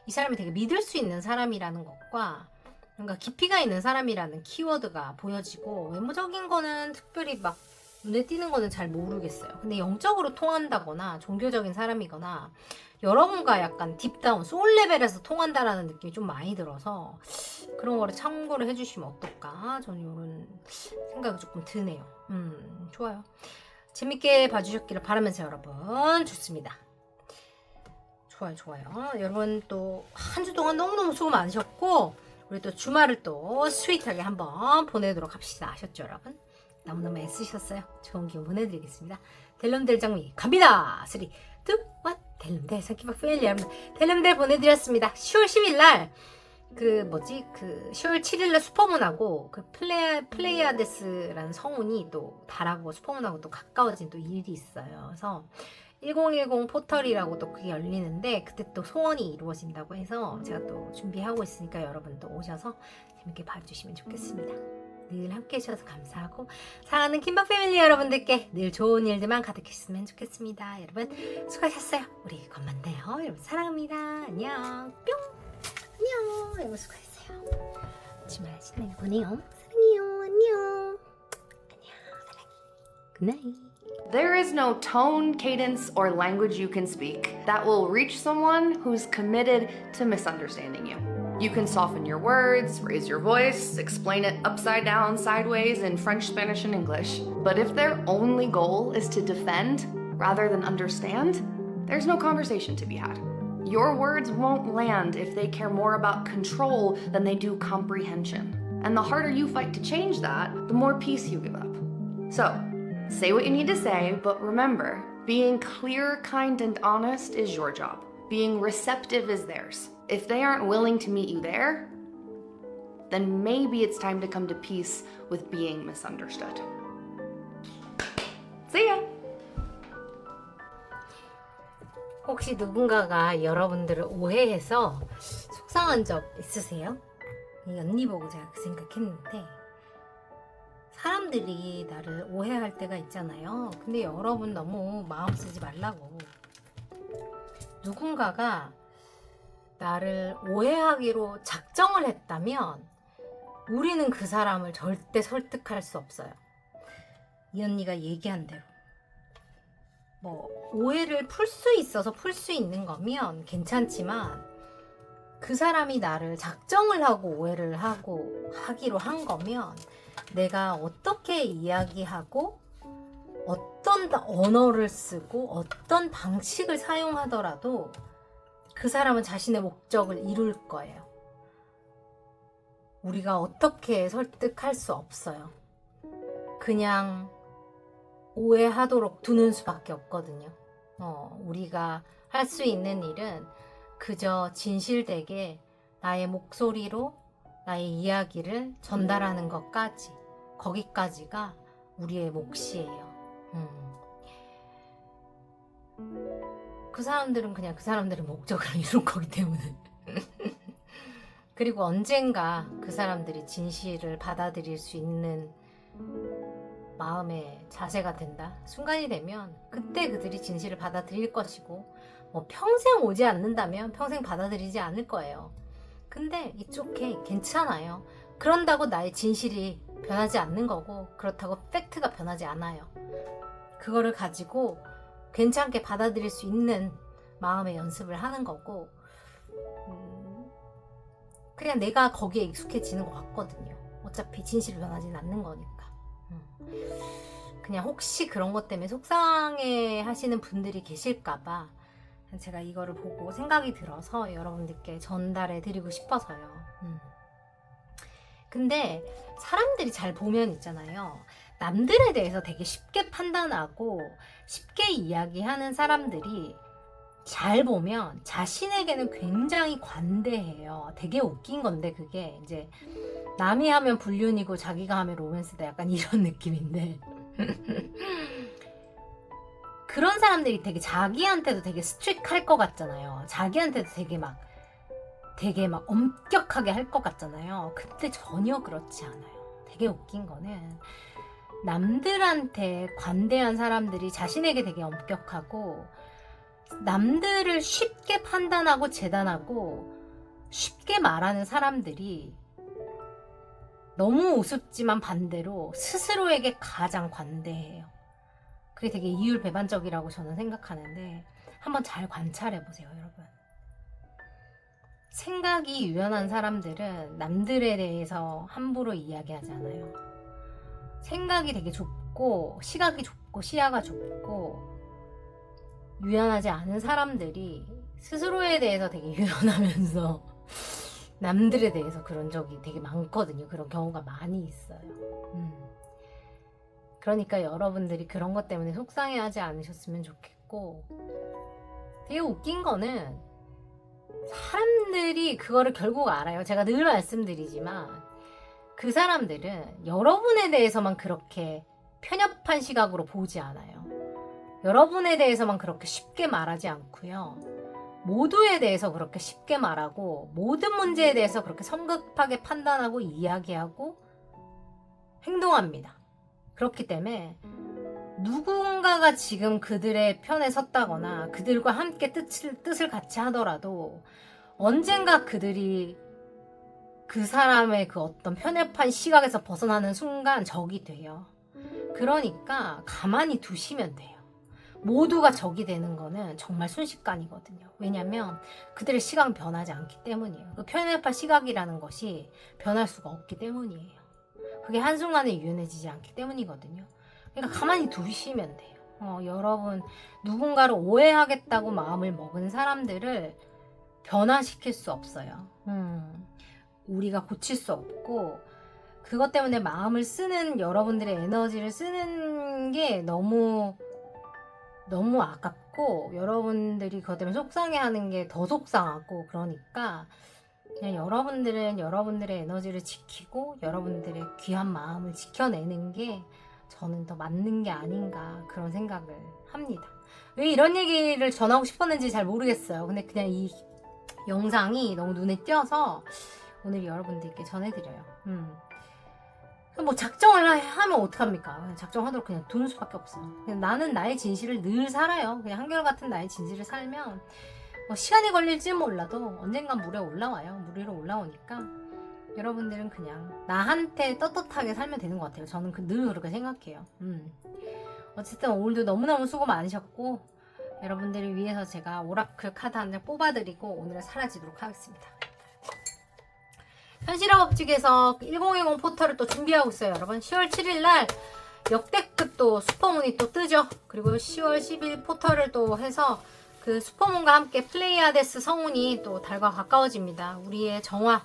이 사람이 되게 믿을 수 있는 사람이라는 것과 뭔가 깊이가 있는 사람이라는 키워드가 보여지고, 외모적인 거는 특별히 막 눈에 띄는 거는 잘 모르겠어요. 근데 영적으로 통한다거나 종교적인 사람이거나 여러분과 약간 딥다운 소울 레벨에서 통한다라는 느낌이 좀 많이 들어서 그런 거를 참고를 해주시면 어떨까, 저는 이런 생각이 조금 드네요. 좋아요. 재밌게 봐주셨기를 바라면서 여러분, 좋습니다. 좋아요. 여러분 또 한 주 동안 너무너무 수고 많으셨고, 우리 또 주말을 또 스윗하게 한번 보내도록 합시다. 아셨죠, 여러분? 너무너무 애쓰셨어요. 좋은 기운 보내드리겠습니다. 델럼델 장미 갑니다. 3, 2, 1. 델럼델 상키박 패밀리 여러분, 델럼델 보내드렸습니다. 10월 10일날 10월 7일날 슈퍼문하고 플레이아데스라는 성운이 또 달하고 슈퍼문하고 또 가까워진 또 일이 있어요. 그래서 1010 포털이라고 또 그게 열리는데, 그때 또 소원이 이루어진다고 해서 제가 또 준비하고 있으니까 여러분도 오셔서 재밌게 봐주시면 좋겠습니다. 늘 함께 해주셔서 감사하고, 사랑하는 킴박 패밀리 여러분들께 늘 좋은 일들만 가득했으면 좋겠습니다. 여러분 수고하셨어요. 우리 곧 만나요. 여러분 사랑합니다. 안녕. 뿅. 안녕. 여러분 수고하셨어요. 주말 신나게 보내요. 사랑해요. 안녕. 사랑해. 굿나잇. There is no tone, cadence, or language you can speak that will reach someone who's committed to misunderstanding you. You can soften your words, raise your voice, explain it upside down, sideways in French, Spanish, and English. But if their only goal is to defend rather than understand, there's no conversation to be had. Your words won't land if they care more about control than they do comprehension. And the harder you fight to change that, the more peace you give up. So, say what you need to say, but remember, being clear, kind, and honest is your job. Being receptive is theirs. If they aren't willing to meet you there, then maybe it's time to come to peace with being misunderstood. See ya! 혹시 누군가가 여러분들을 오해해서 속상한 적 있으세요? 이 언니 보고 제가 그 생각했는데, 사람들이 나를 오해할 때가 있잖아요. 근데 여러분 너무 마음 쓰지 말라고. 누군가가 나를 오해하기로 작정을 했다면 우리는 그 사람을 절대 설득할 수 없어요. 이 언니가 얘기한 대로 뭐 오해를 풀 수 있어서 풀 수 있는 거면 괜찮지만, 그 사람이 나를 작정을 하고 오해를 하기로 한 거면 내가 어떻게 이야기하고 어떤 언어를 쓰고 어떤 방식을 사용하더라도 그 사람은 자신의 목적을 이룰 거예요. 우리가 어떻게 설득할 수 없어요. 그냥 오해하도록 두는 수밖에 없거든요. 우리가 할 수 있는 일은 그저 진실되게 나의 목소리로 나의 이야기를 전달하는 것까지, 거기까지가 우리의 몫이에요. 그 사람들은 그냥 그 사람들의 목적을 이룬 거기 때문에 그리고 언젠가 그 사람들이 진실을 받아들일 수 있는 마음의 자세가 된다, 순간이 되면 그때 그들이 진실을 받아들일 것이고, 뭐 평생 오지 않는다면 평생 받아들이지 않을 거예요. 근데 it's okay, 괜찮아요. 그런다고 나의 진실이 변하지 않는 거고, 그렇다고 팩트가 변하지 않아요. 그거를 가지고 괜찮게 받아들일 수 있는 마음의 연습을 하는 거고, 그냥 내가 거기에 익숙해지는 것 같거든요. 어차피 진실이 변하지는 않는 거니까. 그냥 혹시 그런 것 때문에 속상해 하시는 분들이 계실까봐 제가 이거를 보고 생각이 들어서 여러분들께 전달해 드리고 싶어서요. 근데 사람들이 잘 보면 있잖아요. 남들에 대해서 되게 쉽게 판단하고 쉽게 이야기하는 사람들이 잘 보면 자신에게는 굉장히 관대해요. 되게 웃긴 건데, 그게 이제 남이 하면 불륜이고 자기가 하면 로맨스다, 약간 이런 느낌인데 그런 사람들이 되게 자기한테도 되게 스트릭할 것 같잖아요. 자기한테도 되게 막 엄격하게 할 것 같잖아요. 근데 전혀 그렇지 않아요. 되게 웃긴 거는 남들한테 관대한 사람들이 자신에게 되게 엄격하고 남들을 쉽게 판단하고 재단하고 쉽게 말하는 사람들이 너무 우습지만 반대로 스스로에게 가장 관대해요. 그게 되게 이율배반적이라고 저는 생각하는데 한번 잘 관찰해 보세요, 여러분. 생각이 유연한 사람들은 남들에 대해서 함부로 이야기하지 않아요. 생각이 되게 좁고 시각이 좁고 시야가 좁고 유연하지 않은 사람들이 스스로에 대해서 되게 유연하면서 남들에 대해서 그런 적이 되게 많거든요. 그런 경우가 많이 있어요. 그러니까 여러분들이 그런 것 때문에 속상해하지 않으셨으면 좋겠고, 되게 웃긴 거는 사람들이 그거를 결국 알아요. 제가 늘 말씀드리지만 그 사람들은 여러분에 대해서만 그렇게 편협한 시각으로 보지 않아요. 여러분에 대해서만 그렇게 쉽게 말하지 않고요. 모두에 대해서 그렇게 쉽게 말하고 모든 문제에 대해서 그렇게 성급하게 판단하고 이야기하고 행동합니다. 그렇기 때문에 누군가가 지금 그들의 편에 섰다거나 그들과 함께 뜻을 같이 하더라도 언젠가 그들이 그 사람의 그 어떤 편협한 시각에서 벗어나는 순간 적이 돼요. 그러니까 가만히 두시면 돼요. 모두가 적이 되는 거는 정말 순식간이거든요. 왜냐하면 그들의 시각은 변하지 않기 때문이에요. 그 편협한 시각이라는 것이 변할 수가 없기 때문이에요. 그게 한순간에 유연해지지 않기 때문이거든요. 그러니까 가만히 두시면 돼요. 여러분, 누군가를 오해하겠다고 마음을 먹은 사람들을 변화시킬 수 없어요. 우리가 고칠 수 없고, 그것 때문에 마음을 쓰는, 여러분들의 에너지를 쓰는 게 너무 아깝고, 여러분들이 그것 때문에 속상해하는 게 더 속상하고, 그러니까 그냥 여러분들은 여러분들의 에너지를 지키고 여러분들의 귀한 마음을 지켜내는 게 저는 더 맞는 게 아닌가 그런 생각을 합니다. 왜 이런 얘기를 전하고 싶었는지 잘 모르겠어요. 근데 그냥 이 영상이 너무 눈에 띄어서 오늘 여러분들께 전해드려요. 뭐 작정을 하면 어떡합니까? 작정하도록 그냥 두는 수밖에 없어요. 그냥 나는 나의 진실을 늘 살아요. 그냥 한결같은 나의 진실을 살면 뭐 시간이 걸릴지 몰라도 언젠간 물 위로 올라오니까 여러분들은 그냥 나한테 떳떳하게 살면 되는 것 같아요. 저는 늘 그렇게 생각해요. 어쨌든 오늘도 너무너무 수고 많으셨고 여러분들을 위해서 제가 오라클 카드 한 장 뽑아드리고 오늘은 사라지도록 하겠습니다. 현실화 법칙에서 1020 포털을 또 준비하고 있어요. 여러분 10월 7일날 역대급 또 슈퍼문이 또 뜨죠. 그리고 10월 10일 포털을 또 해서 그 슈퍼문과 함께 플레이아데스 성운이 또 달과 가까워집니다. 우리의 정화,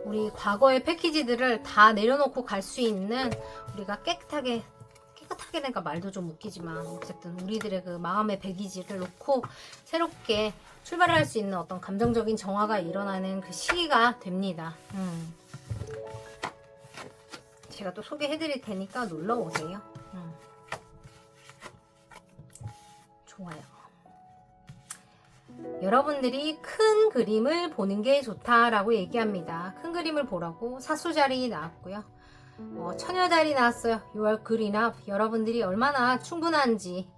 우리 과거의 패키지들을 다 내려놓고 갈 수 있는 우리가 깨끗하게니까 말도 좀 웃기지만 어쨌든 우리들의 그 마음의 배기지를 놓고 새롭게 출발할 수 있는 어떤 감정적인 정화가 일어나는 그 시기가 됩니다. 제가 또 소개해드릴 테니까 놀러 오세요. 좋아요. 여러분들이 큰 그림을 보는 게 좋다라고 얘기합니다. 큰 그림을 보라고 사수자리 나왔고요. 처녀자리 나왔어요. You are good enough. 여러분들이 얼마나 충분한지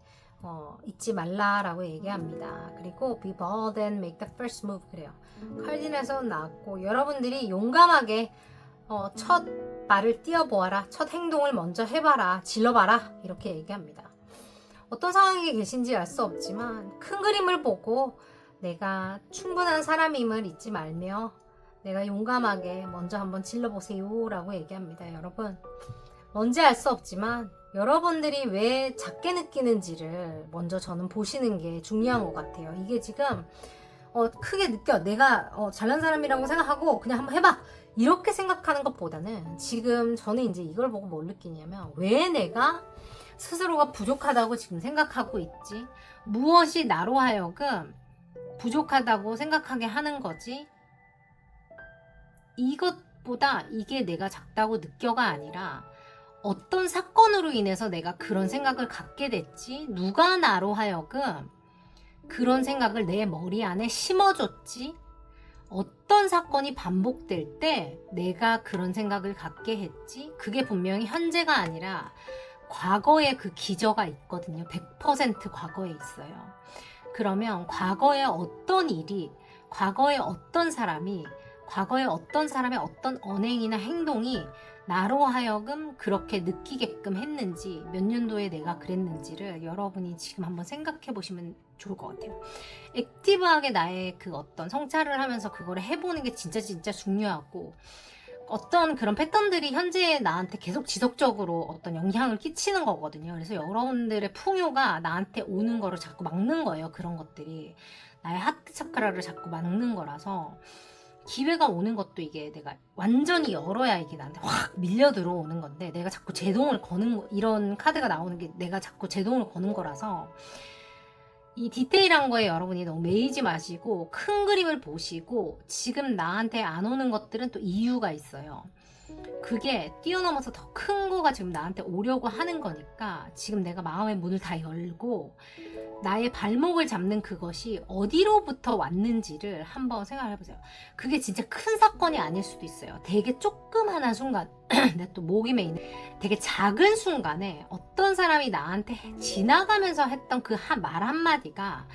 잊지 말라라고 얘기합니다. 그리고 be bold and make the first move 그래요. 카르디널에서 나왔고 여러분들이 용감하게 첫 발을 띄워보아라. 첫 행동을 먼저 해봐라. 질러봐라. 이렇게 얘기합니다. 어떤 상황에 계신지 알 수 없지만 큰 그림을 보고 내가 충분한 사람임을 잊지 말며 내가 용감하게 먼저 한번 질러보세요 라고 얘기합니다. 여러분 뭔지 알 수 없지만 여러분들이 왜 작게 느끼는지를 먼저 저는 보시는 게 중요한 것 같아요. 이게 지금 크게 느껴 내가 잘난 사람이라고 생각하고 그냥 한번 해봐 이렇게 생각하는 것보다는 지금 저는 이제 이걸 보고 뭘 느끼냐면 왜 내가 스스로가 부족하다고 지금 생각하고 있지? 무엇이 나로 하여금 부족하다고 생각하게 하는 거지? 이것보다 이게 내가 작다고 느껴가 아니라 어떤 사건으로 인해서 내가 그런 생각을 갖게 됐지? 누가 나로 하여금 그런 생각을 내 머리 안에 심어줬지? 어떤 사건이 반복될 때 내가 그런 생각을 갖게 했지? 그게 분명히 현재가 아니라 과거에 그 기저가 있거든요. 100% 과거에 있어요. 그러면 과거에 어떤 일이, 과거에 어떤 사람이, 과거에 어떤 사람의 어떤 언행이나 행동이 나로 하여금 그렇게 느끼게끔 했는지, 몇 년도에 내가 그랬는지를 여러분이 지금 한번 생각해 보시면 좋을 것 같아요. 액티브하게 나의 그 어떤 성찰을 하면서 그거를 해보는 게 진짜 중요하고, 어떤 그런 패턴들이 현재 나한테 계속 지속적으로 어떤 영향을 끼치는 거거든요. 그래서 여러분들의 풍요가 나한테 오는 거를 자꾸 막는 거예요. 그런 것들이 나의 하트 차크라를 자꾸 막는 거라서, 기회가 오는 것도 이게 내가 완전히 열어야 이게 나한테 확 밀려 들어오는 건데, 내가 자꾸 제동을 거는 거, 이런 카드가 나오는 게 내가 자꾸 제동을 거는 거라서, 이 디테일한 거에 여러분이 너무 매이지 마시고 큰 그림을 보시고, 지금 나한테 안 오는 것들은 또 이유가 있어요. 그게 뛰어넘어서 더 큰 거가 지금 나한테 오려고 하는 거니까, 지금 내가 마음의 문을 다 열고 나의 발목을 잡는 그것이 어디로부터 왔는지를 한번 생각해 보세요. 그게 진짜 큰 사건이 아닐 수도 있어요. 되게 조그만한 순간, 근데 또 목이 메이네. 되게 작은 순간에 어떤 사람이 나한테 지나가면서 했던 그 말 한마디가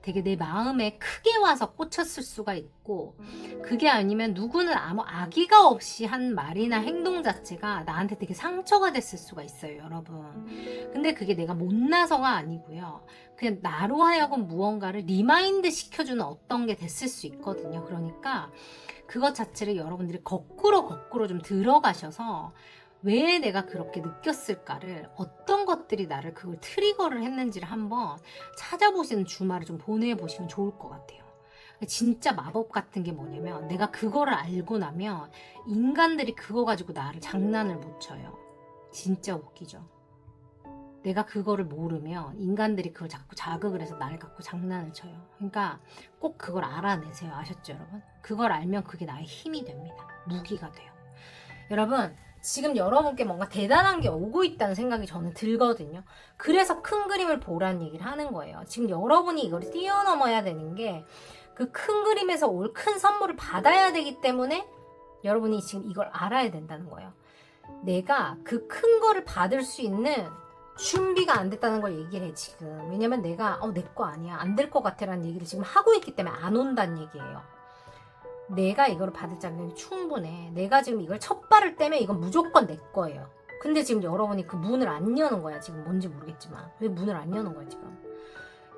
되게 내 마음에 크게 와서 꽂혔을 수가 있고, 그게 아니면 누구는 아무 악의가 없이 한 말이나 행동 자체가 나한테 되게 상처가 됐을 수가 있어요, 여러분. 근데 그게 내가 못나서가 아니고요. 그냥 나로 하여금 무언가를 리마인드 시켜주는 어떤 게 됐을 수 있거든요. 그러니까 그것 자체를 여러분들이 거꾸로 좀 들어가셔서 왜 내가 그렇게 느꼈을까를, 어떤 것들이 나를 그걸 트리거를 했는지를 한번 찾아보시는 주말을 좀 보내보시면 좋을 것 같아요. 진짜 마법 같은 게 뭐냐면, 내가 그거를 알고 나면 인간들이 그거 가지고 나를 장난을 못 쳐요. 진짜 웃기죠. 내가 그거를 모르면 인간들이 그걸 자꾸 자극을 해서 나를 갖고 장난을 쳐요. 그러니까 꼭 그걸 알아내세요. 아셨죠, 여러분? 그걸 알면 그게 나의 힘이 됩니다. 무기가 돼요. 여러분, 지금 여러분께 뭔가 대단한 게 오고 있다는 생각이 저는 들거든요. 그래서 큰 그림을 보라는 얘기를 하는 거예요. 지금 여러분이 이걸 뛰어넘어야 되는 게, 그 큰 그림에서 올 큰 선물을 받아야 되기 때문에 여러분이 지금 이걸 알아야 된다는 거예요. 내가 그 큰 거를 받을 수 있는 준비가 안 됐다는 걸 얘기를 해, 지금. 왜냐면 내가 내 거 아니야, 안 될 것 같아 라는 얘기를 지금 하고 있기 때문에 안 온다는 얘기예요. 내가 이걸 받을 자격이 충분해. 내가 지금 이걸 첫 발을 떼면 이건 무조건 내 거예요. 근데 지금 여러분이 그 문을 안 여는 거야. 지금 뭔지 모르겠지만 왜 문을 안 여는 거야 지금.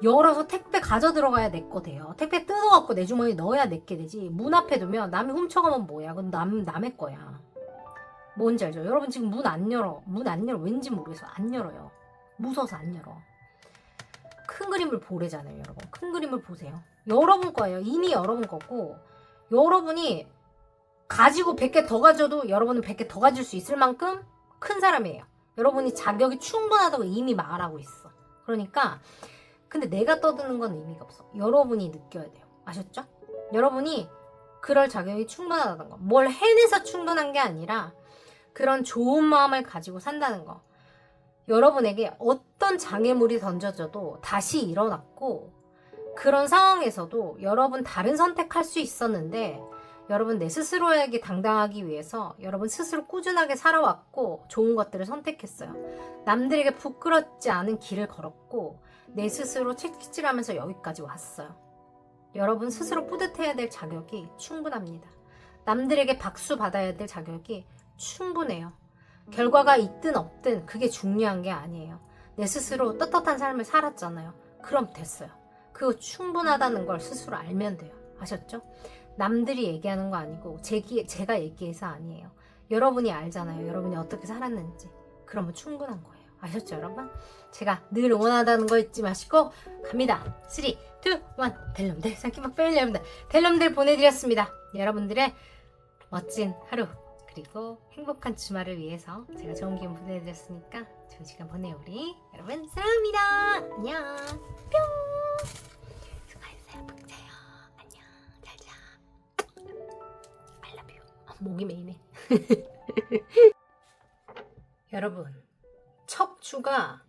열어서 택배 가져 들어가야 내 거 돼요. 택배 뜯어갖고 내 주머니에 넣어야 내 게 되지. 문 앞에 두면 남이 훔쳐가면 뭐야. 그건 남의 거야. 뭔지 알죠? 여러분 지금 문 안 열어. 문 안 열어. 왠지 모르겠어. 안 열어요. 무서워서 안 열어. 큰 그림을 보래잖아요, 여러분. 큰 그림을 보세요. 여러분 거예요. 이미 여러분 거고, 여러분이 가지고 100개 더 가져도 여러분은 100개 더 가질 수 있을 만큼 큰 사람이에요. 여러분이 자격이 충분하다고 이미 말하고 있어. 그러니까 근데 내가 떠드는 건 의미가 없어. 여러분이 느껴야 돼요. 아셨죠? 여러분이 그럴 자격이 충분하다는 거. 뭘 해내서 충분한 게 아니라 그런 좋은 마음을 가지고 산다는 거. 여러분에게 어떤 장애물이 던져져도 다시 일어났고, 그런 상황에서도 여러분 다른 선택할 수 있었는데, 여러분 내 스스로에게 당당하기 위해서 여러분 스스로 꾸준하게 살아왔고 좋은 것들을 선택했어요. 남들에게 부끄럽지 않은 길을 걸었고 내 스스로 채찍질하면서 여기까지 왔어요. 여러분 스스로 뿌듯해야 될 자격이 충분합니다. 남들에게 박수 받아야 될 자격이 충분해요. 결과가 있든 없든 그게 중요한 게 아니에요. 내 스스로 떳떳한 삶을 살았잖아요. 그럼 됐어요. 그거 충분하다는 걸 스스로 알면 돼요. 아셨죠? 남들이 얘기하는 거 아니고 제가 얘기해서 아니에요. 여러분이 알잖아요. 여러분이 어떻게 살았는지. 그러면 충분한 거예요. 아셨죠, 여러분? 제가 늘 원하다는 거 잊지 마시고 갑니다. 3, 2, 1 델럼들 상키막 뺄 여러분들 델럼들 보내드렸습니다. 여러분들의 멋진 하루 그리고 행복한 주말을 위해서 제가 좋은 기운 보내드렸으니까 좋은 시간 보내요. 우리 여러분 사랑합니다. 안녕. 뿅. 수고하셨어요. 푹자요. 안녕. 잘자. I love you. 목이 메이네. 여러분, 척추가